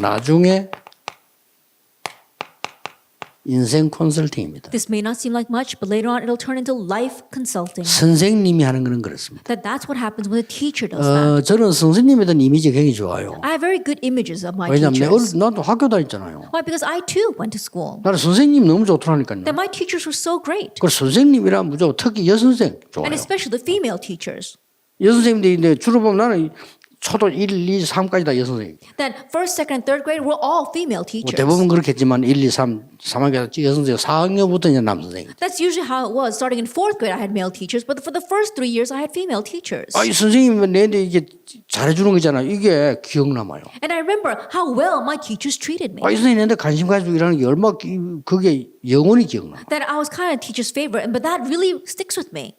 나중에 인생 컨설팅입니다. This may not seem like much, but later on it'll turn into life consulting. 선생님이 하는 거는 그렇습니다. That's what happens when a teacher does that. 저는 선생님에 대한 이미지가 굉장히 좋아요. I have very good images of my 왜냐하면 teachers. 나도 학교 다녔잖아요. Why? Because I too went to school. 나는 선생님 너무 좋더라니까요. That my teachers were so great. 그 선생님이란 무조건 특히 여선생 좋아요. And especially the female teachers. 여선생님들인데 주로 보면 나는 초등 1, 2, 3까지 다 여선생님. That first, second, and third grade were all female 뭐 teachers. 대부분 그렇겠지만 1, 2, 3, 3학년 여선생 4학년부터 이제 남선생님. That's usually how it was. Starting in fourth grade, I had male teachers, but for the first 3 years, I had female teachers. 이 선생님은 내한테 이게 잘해주는 거잖아요. 이게 기억남아요. And I remember how well my teachers treated me. 이 선생님 내한테 관심 가지고 일하는 게 얼마나 그게 영원히 기억나. That I was kind of teacher's favorite, but that really sticks with me.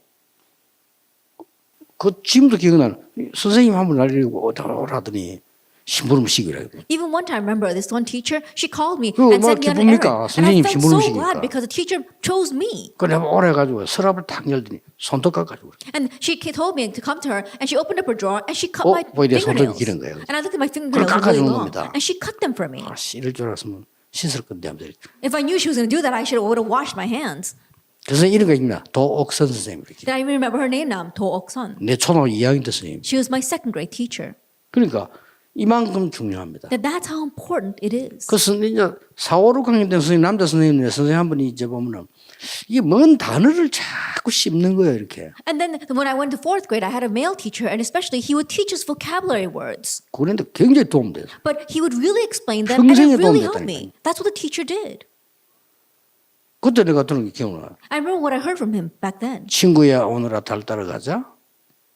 그 지금도 기억나는. 선생님 한 번 날리고 오라더니 심부름식이라고. Even one time, remember this one teacher, she called me 그거 and 얼마나 sent me on an errand. 기쁩니까? And I 선생님 felt so 심부름식이니까. glad because the teacher chose me. 그 내가 오래 가지고 서랍을 탁 열더니 손톱 깎아주고. And she told me to come to her, and she opened up her drawer and she cut 어, my 보이네, 손톱이 fingernails. 기른 거예요. And I looked at my fingernails 그걸 were really 깎아주는 long, 겁니다. and she cut them for me. 이럴 줄 알았으면 씻을 건데 하면서. If I knew she was going to do that, I would have washed my hands. 그래서 이런 거 있습니다. 도옥선 선생님 이렇게. Then I even remember her name now, To Ok-sun. 내 초등학교 2학년 때 선생님. She was my second grade teacher. 그러니까 이만큼 중요합니다. That's how important it is. 그 선생님 이제 4, 5, 6학년 때 선생님 남자 선생님인데 선생님 한 분이 이제 보면은 이게 먼 단어를 자꾸 씹는 거예요 이렇게. And then when I went to fourth grade, I had a male teacher, and especially he would teach us vocabulary words. 그런데 굉장히 도움돼요. But he would really explain them, and 평생에 it really 도움이 helped me. That's what the teacher did. 그때 내가 들은 게 기억나요. I remember what I heard from him back then. 친구야 오늘아 달 따라가자.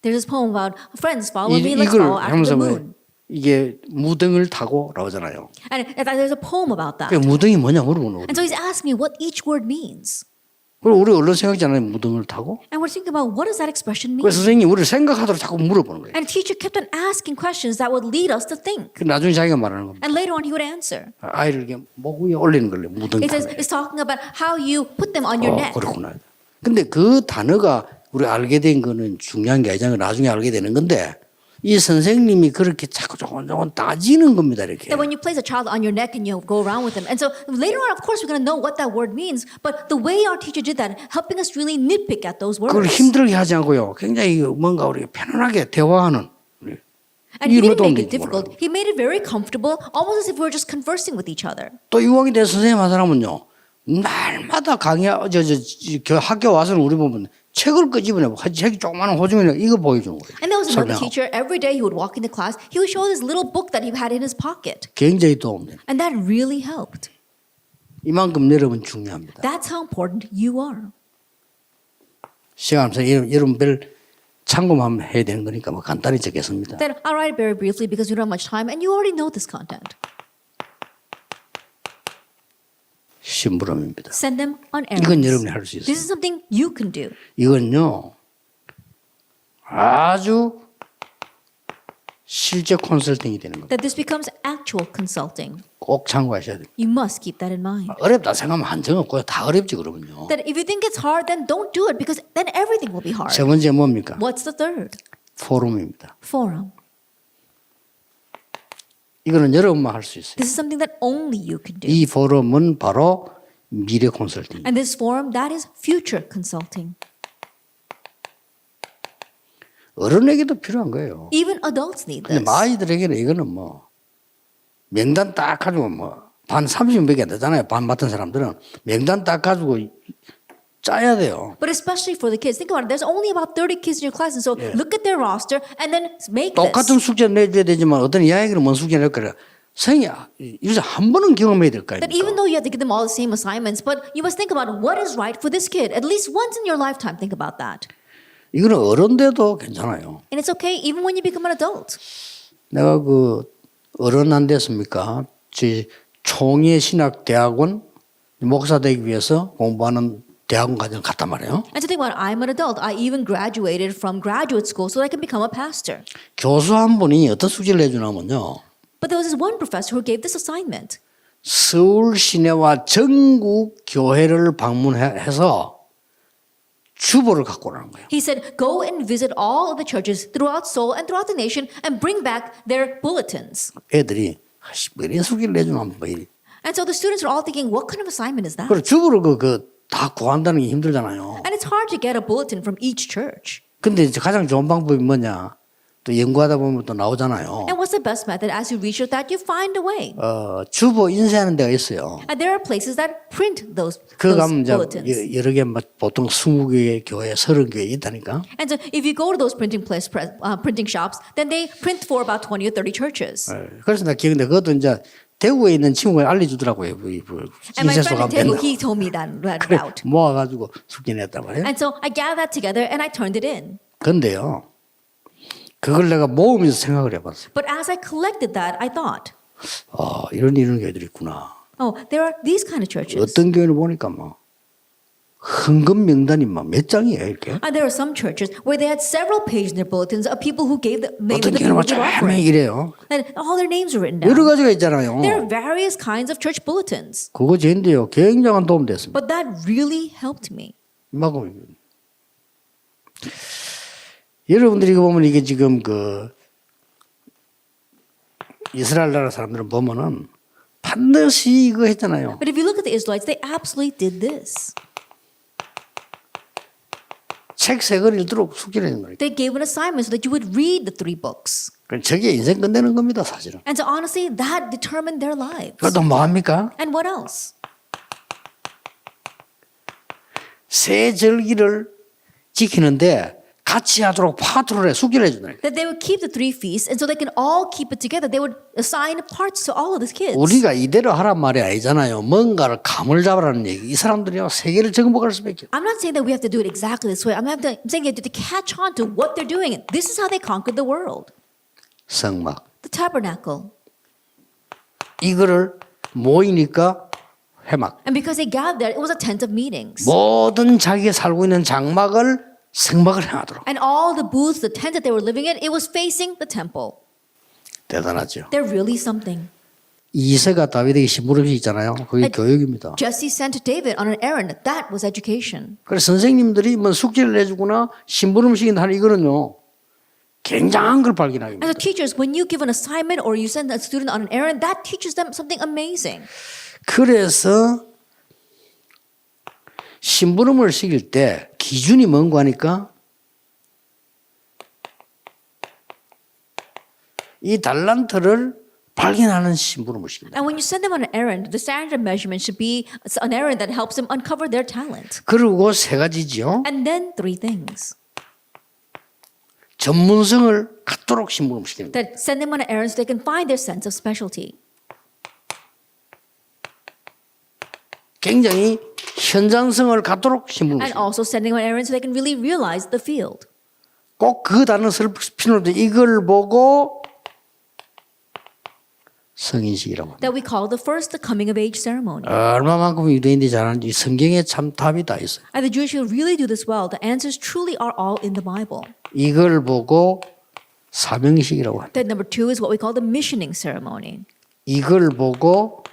There's this poem about friends follow me, let's 이걸 follow after 하면서 the 뭐 moon. 이게 무등을 타고 나오잖아요. And there's a poem about that. 그 무등이 뭐냐 물어보는 거예요. And so he's asking me what each word means. 그리고 우리 얼른 생각하잖아요. 무등을 타고. And we're thinking about what does that expression mean? 그 선생님이 우리를 생각하도록 자꾸 물어보는 거예요. And the teacher kept on asking questions that would lead us to think. 그 나중에 자기가 말하는 겁니다. And later on, he would answer. 아이를 이렇게 목 위에 올리는 걸래. 무등 It says 타고. it's talking about how you put them on your neck. 그렇구나. 근데 그 단어가 우리 알게 된 거는 중요한 게 아니잖아요. 나중에 알게 되는 건데 이 선생님이 그렇게 자꾸 조금 따지는 겁니다. 이렇게. That when you place a child on your neck and you go around with them. And so later on, of course, we're going to know what that word means. But the way our teacher did that, helping us really nitpick at those words. 그걸 힘들게 하지 않고요. 굉장히 뭔가 우리 편안하게 대화하는. And he 이런 didn't make 도움이 it difficult. He made it very comfortable, almost as if we were just conversing with each other. 또 유학이 된 선생님 한 사람은요. 날마다 학교 와서는 우리 보면 책을 끄집어내고 책이 조그마한 호중이나 이거 보여주는 거예요. And there was another 설명하고. teacher, every day he would walk into class, he would show this little book that he had in his pocket. 굉장히 도움돼요. And that really helped. 이만큼 여러분 중요합니다. That's how important you are. 시간 없어서 여러분 별 참고만 해야 되는 거니까 뭐 간단히 적겠습니다. Then I'll write it very briefly because we don't have much time and you already know this content. 심부름입니다. Send them on 이건 errands. 여러분이 할 수 This is 있어요. something you can do. 이건요 아주 실제 컨설팅이 되는 겁니다. That this becomes actual consulting. 꼭 참고하셔야 돼요. You must keep that in mind. 어렵다 생각하면 한정 없고요. 다 어렵지 그러면요. That if you think it's hard, then don't do it because then everything will be hard. 세 번째 뭡니까? What's the third? 포럼입니다. Forum. 이거는 여러분만 할 수 있어요. This is something that only you can do. 이 포럼은 바로 미래 컨설팅. And this forum, that is future consulting. 어른에게도 필요한 거예요. Even adults need 근데 this. 아이들에게는 이거는 뭐 명단 딱 가지고 뭐 반 30명밖에 안 되잖아요. 반 맡은 사람들은 명단 딱 가지고 짜야 돼요. But especially for the kids, think about it. There's only about 30 kids in your class, and so look at their roster and then make 똑같은 this. 숙제를 내줘야 되지만 어떤 이야기는 뭔 숙제를 낼 거라. 성이 이래서 한 번은 경험해야 될 거 That 아닙니까? even though you have to give them all the same assignments, but you must think about what is right for this kid. At least once in your lifetime, think about that. 이거는 어른 돼도 괜찮아요. And it's okay even when you become an adult. 내가 그 어른 안 됐습니까? 총회 신학 대학원 목사 되기 위해서 공부하는 대학원 과정 갔단 말이에요. And to think about it, I'm an adult. I even graduated from graduate school so that I can become a pastor. 교수 한 분이 어떤 숙제를 해주냐면요. But there was this one professor who gave this assignment. 서울 시내와 전국 교회를 방문해서 주보를 갖고 오라는 거예요. He said, go and visit all of the churches throughout Seoul and throughout the nation and bring back their bulletins. 애들이 뭐 이런 숙제를 내주나 뭐 이래. And so the students are all thinking, what kind of assignment is that? 그리고 주보를 다 구한다는 게 힘들잖아요. And it's hard to get a bulletin from each church. 근데 이제 가장 좋은 방법이 뭐냐? 또 연구하다 보면 또 나오잖아요. And what's the best method? As you research that, you find a way. 주보 인쇄하는 데가 있어요. And there are places that print those 그 가면 이제 bulletins. 여러 개 보통 20개 교회, 30개 있다니까. And so if you go to those printing shops, then they print for about 20 or 30 churches. 그래서 나 기억인데 그것도 이제 대구에 있는 친구가 알려주더라고요. And my 인쇄소 friend in 가면 Daegu, 맨날. he told me that 그래, route. 모아가지고 숙제 냈단 말이에요. And so I gathered that together and I turned it in. 근데요, 그걸 내가 모으면서 생각을 해봤어요. But as I collected that, I thought, 이런 교회들이 있구나. oh, there are these kind of churches. 어떤 교회를 보니까 막 헌금 명단이 막 몇 장이에요, 이렇게. And there are some churches where they had several pages in their bulletins of people who gave the names 어떤 of the 교회는 people 막 who gave 쫙 offering. 이래요. And all their names are written down. 여러 가지가 있잖아요. There are various kinds of church bulletins. 그거 제인데요, 굉장한 도움 됐습니다. But that really helped me. 막 여러분들이 이거 보면 이게 지금 이스라엘 나라 사람들은 보면은 반드시 이거 했잖아요. But if you look at the Israelites, they absolutely did this. 책 세 권 읽도록 숙제를 해준 거예요. They gave an assignment so that you would read the 3 books. 저게 인생 끝내는 겁니다, 사실은. And so honestly, that determined their lives. 그것도 뭐 합니까? And what else? 세 절기를 지키는데 같이 하도록 파트를 해 숙제를 해주는 거예요. That they would keep the 3 feasts, and so they can all keep it together. They would assign parts to all of these kids. 우리가 이대로 하란 말이 아니잖아요. 뭔가를 감을 잡으라는 얘기. 이 사람들이요 세계를 정복할 수밖에. I'm not saying that we have to do it exactly this way. I'm saying you have to catch on to what they're doing. This is how they conquered the world. 성막 The tabernacle. 이거를 모이니까 회막. And because they gathered there, it was a tent of meetings. 모든 자기가 살고 있는 장막을 성막을 향하도록. And all the booths, the tent that they were living in, it was facing the temple. 대단하죠. They're really something. 이세가 다윗에게 심부름시 있잖아요. 그게 교육입니다. Jesse sent David on an errand. That was education. 그래서 선생님들이 뭐 숙제를 내주거나 심부름시킨다 하는 이거는요. 굉장한 걸 발견하게 And 됩니다. so teachers, when you give an assignment or you send a student on an errand, that teaches them something amazing. 그래서 심부름을 시킬 때 기준이 뭔가 하니까 이 달란트를 발견하는 심부름을 시킵니다. And when you send them on an errand, the standard measurement should be an errand that helps them uncover their talent. 그리고 세 가지지요. And then 3 things. 전문성을 갖도록 심부름 시킵니다. That send them on an errand so they can find their sense of specialty. 굉장히 현장성을 갖도록 심부름 And 시킵니다. also sending on errands so they can really realize the field. 꼭 그 단어 필요 없는데 이걸 보고 성인식이라고 합니다. That we call the first the coming of age ceremony. 얼마만큼 유대인들이 잘하는지 성경에 참 답이 다 있어요. And the Jewish who really do this well, the answers truly are all in the Bible. 이걸 보고 사명식이라고 합니다. Then number 2 is what we call the missioning ceremony. 이걸 보고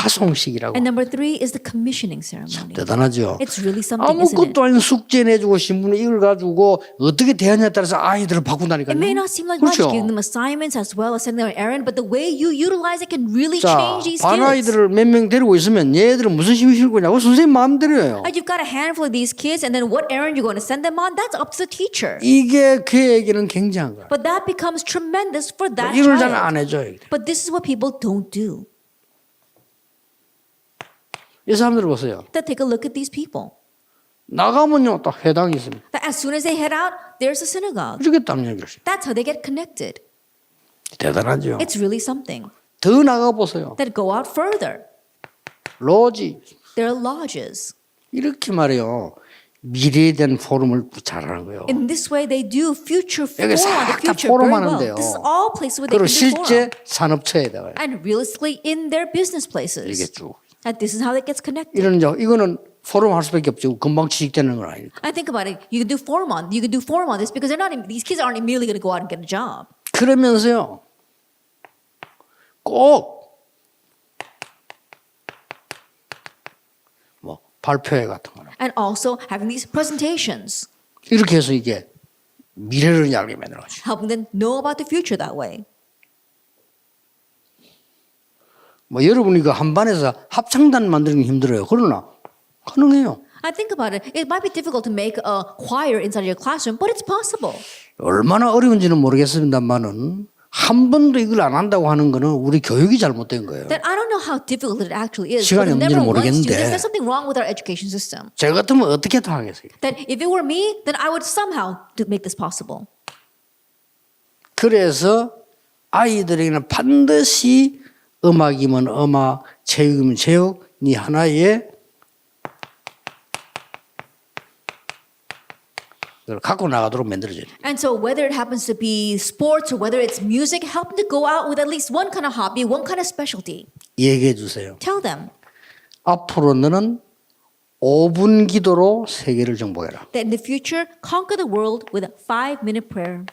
파송식이라고. And number 3 is the commissioning ceremony. 대단하죠. It's really something, isn't it? 아무것도 아닌 숙제 내주고 신문에 이걸 가지고 어떻게 대하냐에 따라서 아이들을 바꾼다니까요. It may not seem like much, 그렇죠. giving them assignments as well as sending them an errand, but the way you utilize it can really 자, change these 반 kids. 아이들을 몇 명 데리고 있으면 얘들은 무슨 힘이 실 거냐고 선생님 마음대로예요. Like you've got a handful of these kids, and then what errand you're going to send them on, that's up to the teacher. 이게 그에게는 굉장한 거예요. But that becomes tremendous for that 이걸 잘 child. 안 해줘요. But this is what people don't do. 이 사람들 보세요. Then take a look at these people. 나가면요 딱 회당이 있습니다. That as soon as they head out, there's a synagogue. 이렇게 딱 연결시. That's how they get connected. 대단하죠. It's really something. 더 나가 보세요. That go out further. 로지 There are lodges. 이렇게 말해요. 미래에 대한 포럼을 잘하는 거예요. In this way, they do future 여기 forum on the 싹 다 future very well. 포럼하는데요. This is all places where they 그리고 can do forum. 실제 산업체에다가 And realistically in their business 이게 places. 쭉 And this is how it gets connected. 이거는 포럼 할 수밖에 없죠. 금방 취직되는 건 아니니까. I think about it. You can do forum on this because these kids aren't immediately going to go out and get a job. 그러면서요 꼭 뭐 발표회 같은 거는 And also having these presentations, 이렇게 해서 이게 미래를 알게 만들어 가지고 helping them know about the future that way. 뭐 여러분이 그 한 반에서 합창단 만드는 게 힘들어요. 그러나 가능해요. I think about it. It might be difficult to make a choir inside your classroom, but it's possible. 얼마나 어려운지는 모르겠습니다만은 한 번도 이걸 안 한다고 하는 거는 우리 교육이 잘못된 거예요. That I don't know how difficult it actually is. 시간이 But never 없는지는 once do 모르겠는데. this. There's something wrong with our education system. 저 같으면 어떻게 다 하겠어요. That if it were me, then I would somehow make this possible. 그래서 아이들에게는 반드시 음악이면 음악, 체육이면 체육, 이 하나의 걸 갖고 나가도록 만들어줘요. And so whether it happens to be sports or whether it's music, help them to go out with at least one kind of hobby, one kind of specialty. 얘기해 주세요. Tell them 앞으로 너는 5분 기도로 세계를 정복해라. that in the future, conquer the world with a 5-minute prayer.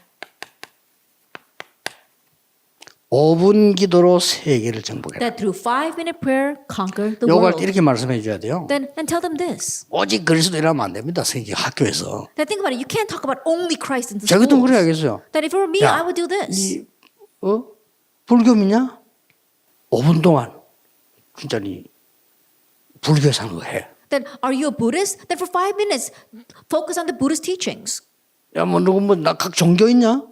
5분 기도로 세계를 정복해라. That through 5-minute prayer, conquer the 요걸 world. 이렇게 말씀해 줘야 돼요. Then tell them this. 오직 그리스도 이러면 안 됩니다. 세계 학교에서. That think about it. You can't talk about only Christ in the 저 같으면 schools. 그래야겠어요. That if it were me, I would do this. 이 불교 믿냐? 5분 동안 진짜 니 불교 사는 거 해. Then are you a Buddhist? Then for 5 minutes, focus on the Buddhist teachings. 야, 뭐 누구 뭐나각 종교 있냐?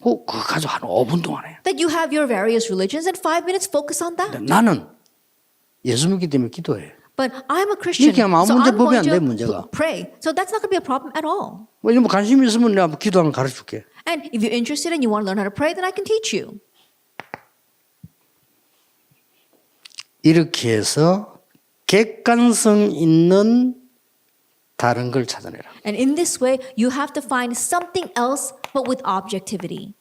그거 가지고 한 5분 동안 해. That you have your various religions and 5 minutes focus on that. 나는 예수 믿기 때문에 기도해. But I'm a Christian, 이렇게 하면 아무 so 문제 I'm 법이 going 안 돼, to 문제가. pray. So that's not going to be a problem at all. 뭐 이런 뭐 관심 있으면 내가 기도하면 가르쳐 줄게. And if you're interested and you want to learn how to pray, then I can teach you. 이렇게 해서 객관성 있는 다른 걸 찾아내라. And in this way, you have to find something else, but with objectivity.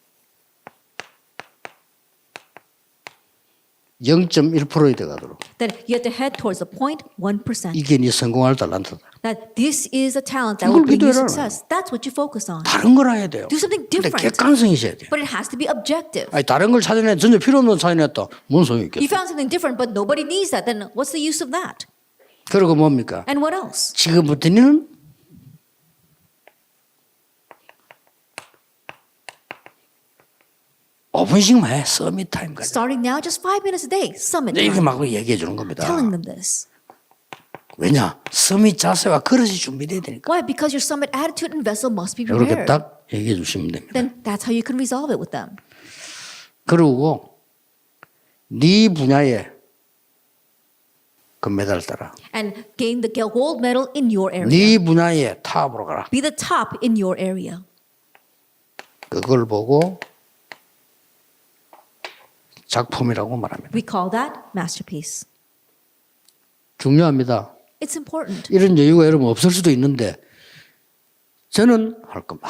0.1%에 들어가도록. That you have to head towards the 0.1%. 이게 네 성공할 달란트다. That this is a talent that 이걸 will bring you 기도해라. success. That's what you focus on. 다른 걸 해야 돼요. Do something 근데 different. 객관성이 있어야 돼요. But it has to be objective. 아니 다른 걸 찾아내 전혀 필요 없는 찾아냈다. 뭔 소용이 You 있겠어? found something different, but nobody needs that. Then what's the use of that? 그리고 뭡니까? And what else? 지금부터는 오픈씩만 해. 서밋 타임까지. Starting now, just 5 minutes a day, summit 이렇게 time. 막 얘기해 주는 겁니다. Telling them this. 왜냐? 서밋 자세와 그릇이 준비돼야 되니까. Why? Because your summit attitude and vessel must be 이렇게 prepared. 딱 얘기해 주시면 됩니다. Then that's how you can resolve it with them. 그리고 네 분야에 금메달 따라. And gain the gold medal in your area. 네 분야에 탑으로 가라. Be the top in your area. 그걸 보고 작품이라고 말합니다. We call that masterpiece. 중요합니다. It's important. 이런 여유가 여러분 없을 수도 있는데 저는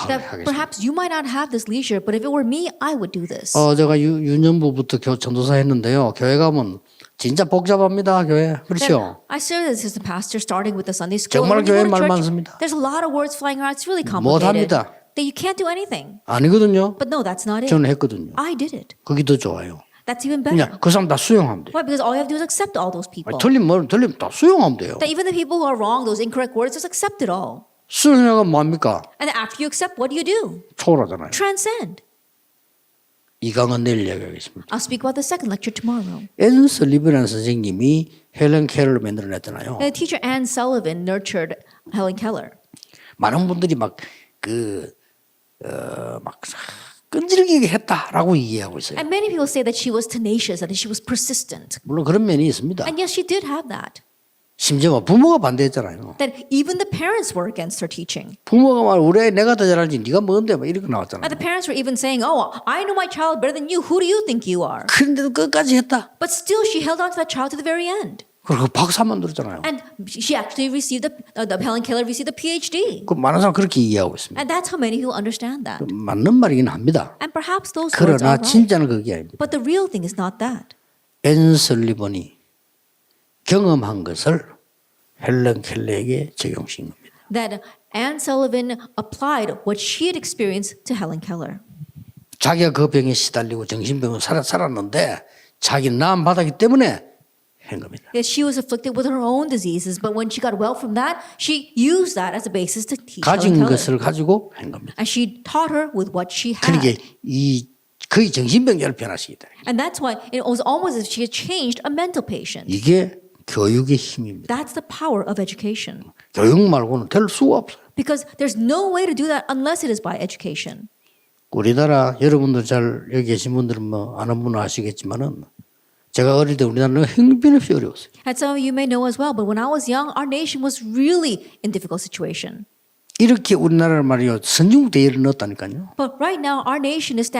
That 하겠습니다. perhaps you might not have this leisure, but if it were me, I would do this. 제가 유년부부터 전도사 했는데요. 교회 가면 진짜 복잡합니다. 교회. 그렇죠? I served as a pastor starting with the Sunday school. 정말 When you go 교회 to 말 church, 많습니다. there's a lot of words flying around. It's really complicated. 못합니다. That you can't do anything. 아니거든요. But no, that's not it. 저는 했거든요. I did it. 그게 더 좋아요. That's even better. 그냥 그 사람 다 수용하면 돼요. Why? Because all you have to do is accept all those people. 틀리면 다 수용하면 돼요. That even the people who are wrong, those incorrect words, just accept it all. 수용하면 뭐합니까? And after you accept, what do? 초월하잖아요. Transcend. 이 강은 내일 이야기하겠습니다. I'll speak about the second lecture tomorrow. 앤 설리번이라는 선생님이 헬렌 켈러를 만들어냈잖아요. The teacher Anne Sullivan nurtured Helen Keller. 많은 분들이 막 끈질기게 했다라고 이해하고 있어요. And many people say that she was tenacious, that she was persistent. 물론 그런 면이 있습니다. And yes, she did have that. 심지어 부모가 반대했잖아요. That even the parents were against her teaching. 부모가 말 우리 애 내가 더 잘하지 네가 뭔데 막 이렇게 And 나왔잖아요. the parents were even saying, oh, I know my child better than you. Who do you think you are? 그런데도 끝까지 했다. But still, she held on to that child to the very end. 그리고 박사 만들었잖아요. And she actually received Helen Keller received a PhD. 그 많은 사람 그렇게 이해하고 있습니다. And that's how many people understand that. 맞는 말이긴 합니다. And perhaps those words 그러나 are right. 진짜는 그게 아닙니다. But the real thing is not that. 앤 설리번이 경험한 것을 헬렌 켈러에게 적용시킨 겁니다. That Anne Sullivan applied what she had experienced to Helen Keller. 자기가 그 병에 시달리고 정신병을 살았는데 자기는 나음 받았기 때문에 한 겁니다. That she was afflicted with her own diseases, but when she got well from that, she used that as a basis to teach Helen 가진 Keller. 것을 가지고 한 겁니다. And she taught her with what she had. 그러니까 이 거의 정신병자를 변화시키다. And that's why it was almost as if she had changed a mental patient. 이게 교육의 힘입니다. That's the power of education. 교육 말고는 될 수가 없어요. Because there's no way to do that unless it is by education. 우리나라 여러분들 잘 여기 계신 분들은 뭐 아는 분은 아시겠지만은 제가 어릴 때 우리나라는 형편없이 어려웠어요. And some of you may know as well, but when I was young, our nation was really in difficult situation. 이렇게 우리나라를 말이요 선진국 대열을 넣었다니까요. But right now, our nation is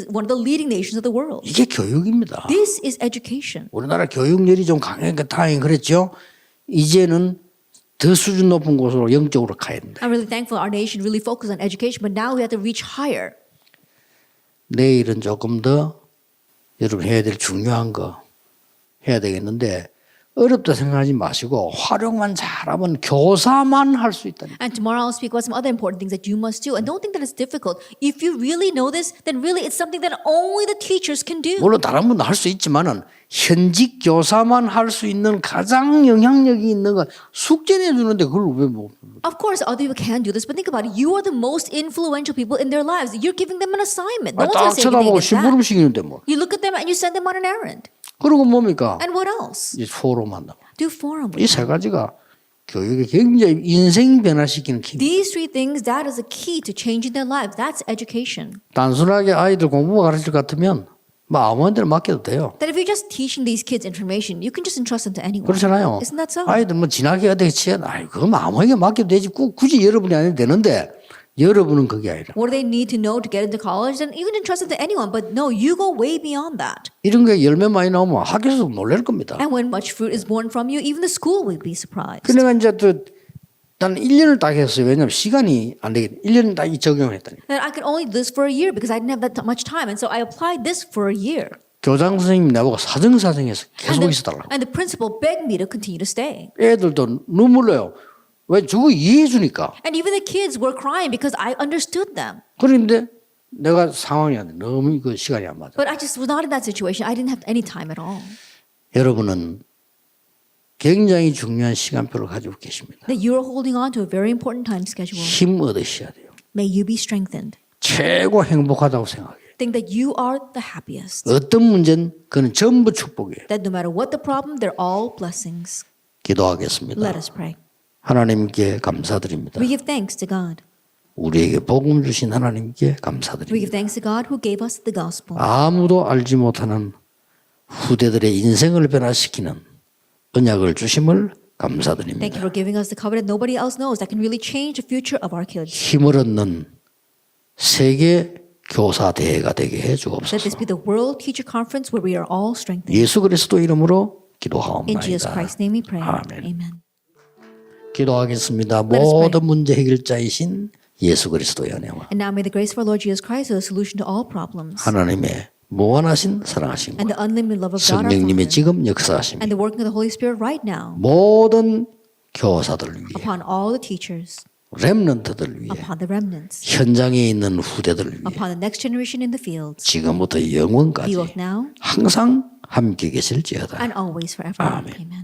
one of the leading nations of the world. 이게 교육입니다. This is education. 우리나라 교육열이 좀 강하니까 다행히 그랬죠. 이제는 더 수준 높은 곳으로 영적으로 가야 된다. I'm really thankful our nation really focused on education, but now we have to reach higher. 내일은 조금 더 여러분 해야 될 중요한 거 해야 되겠는데 어렵다 생각하지 마시고 활용만 잘하면 교사만 할 수 있다. And tomorrow I'll speak about some other important things that you must do. And don't think that it's difficult. If you really know this, then really it's something that only the teachers can do. 물론 다른 분도 할 수 있지만은 현직 교사만 할 수 있는 가장 영향력이 있는 거 숙제 내주는데 그걸 왜 못? Of course, other people can do this, but think about it. You are the most influential people in their lives. You're giving them an assignment. No one's 딱 going to say 쳐다보고 anything against that. 심부름시키는데 뭐. You look at them and you send them on an errand. 그리고 뭡니까? And what else? 이 포럼한다. Do forum with 이 them. 세 가지가 교육에 굉장히 인생 변화시키는 키. These three things, that is a key to changing their lives. That's education. 단순하게 아이들 공부만 가르칠 것 같으면 뭐 아무한테나 맡겨도 돼요. That if you're just teaching these kids information, you can just entrust them to anyone. 그렇잖아요. Isn't that so? 아이들 뭐 진학이 어떻게 치야? 아이 그럼 아무에게 맡겨도 되지. 굳이 여러분이 안 해도 되는데 여러분은 그게 아니라. What do they need to know to get into college? Then you can entrust it to anyone. But no, you go way beyond that. 이런 게 열매 많이 나오면 학교에서도 놀랄 겁니다. And when much fruit is born from you, even the school will be surprised. 그러니까 이제 또 나는 1년을 딱 했어요. 왜냐하면 시간이 안 되겠네. 1년을 딱 적용했다니. That I could only do this for a year because I didn't have that much time. And so I applied this for a year. 교장 선생님이 나보고 사정사정해서 계속 있어달라고. And the principal begged me to continue to stay. 애들도 눈물 나요. 왜 저거 이해해 주니까. And even the kids were crying because I understood them. 그런데 내가 상황이 안 돼. 너무 그 시간이 안 맞아. But I just was not in that situation. I didn't have any time at all. 여러분은 굉장히 중요한 시간표를 가지고 계십니다. That you are holding on to a very important time schedule. 힘 얻으셔야 돼요. May you be strengthened. 최고 행복하다고 생각해요. Think that you are the happiest. 어떤 문제는 그는 전부 축복이에요. That no matter what the problem, they're all blessings. 기도하겠습니다. Let us pray. 하나님께 감사드립니다. We give thanks to God. 우리에게 복음 주신 하나님께 We give 감사드립니다. thanks to God who gave us the gospel. 아무도 알지 못하는 후대들의 인생을 변화시키는 언약을 주심을 Thank you 감사드립니다. for giving us the covenant nobody else knows that can really change the future of our kids. 힘을 얻는 세계 교사 대회가 되게 해 Let this 주옵소서. be the World Teacher Conference where we are all strengthened. 예수 그리스도 이름으로 In Jesus 기도하옵나이다. Christ's name we pray. 아멘. Amen. 기도하겠습니다. us pray. 모든 문제 해결자이신 예수 그리스도의 은혜와 And now may the grace of our Lord Jesus Christ be the solution to all problems. 하나님의 무한하신 사랑하심과 And the unlimited love of God our 성령님의 Father. 지금 역사하심 And the working of the Holy Spirit right now 모든 교사들을 위해 upon all the teachers 렘넌트들 위해 upon the remnants, 현장에 있는 후대들을 위해 upon the next generation in the fields, 지금부터 영원까지 be both now 항상 함께 계실지어다. and always forever. 아멘. Amen.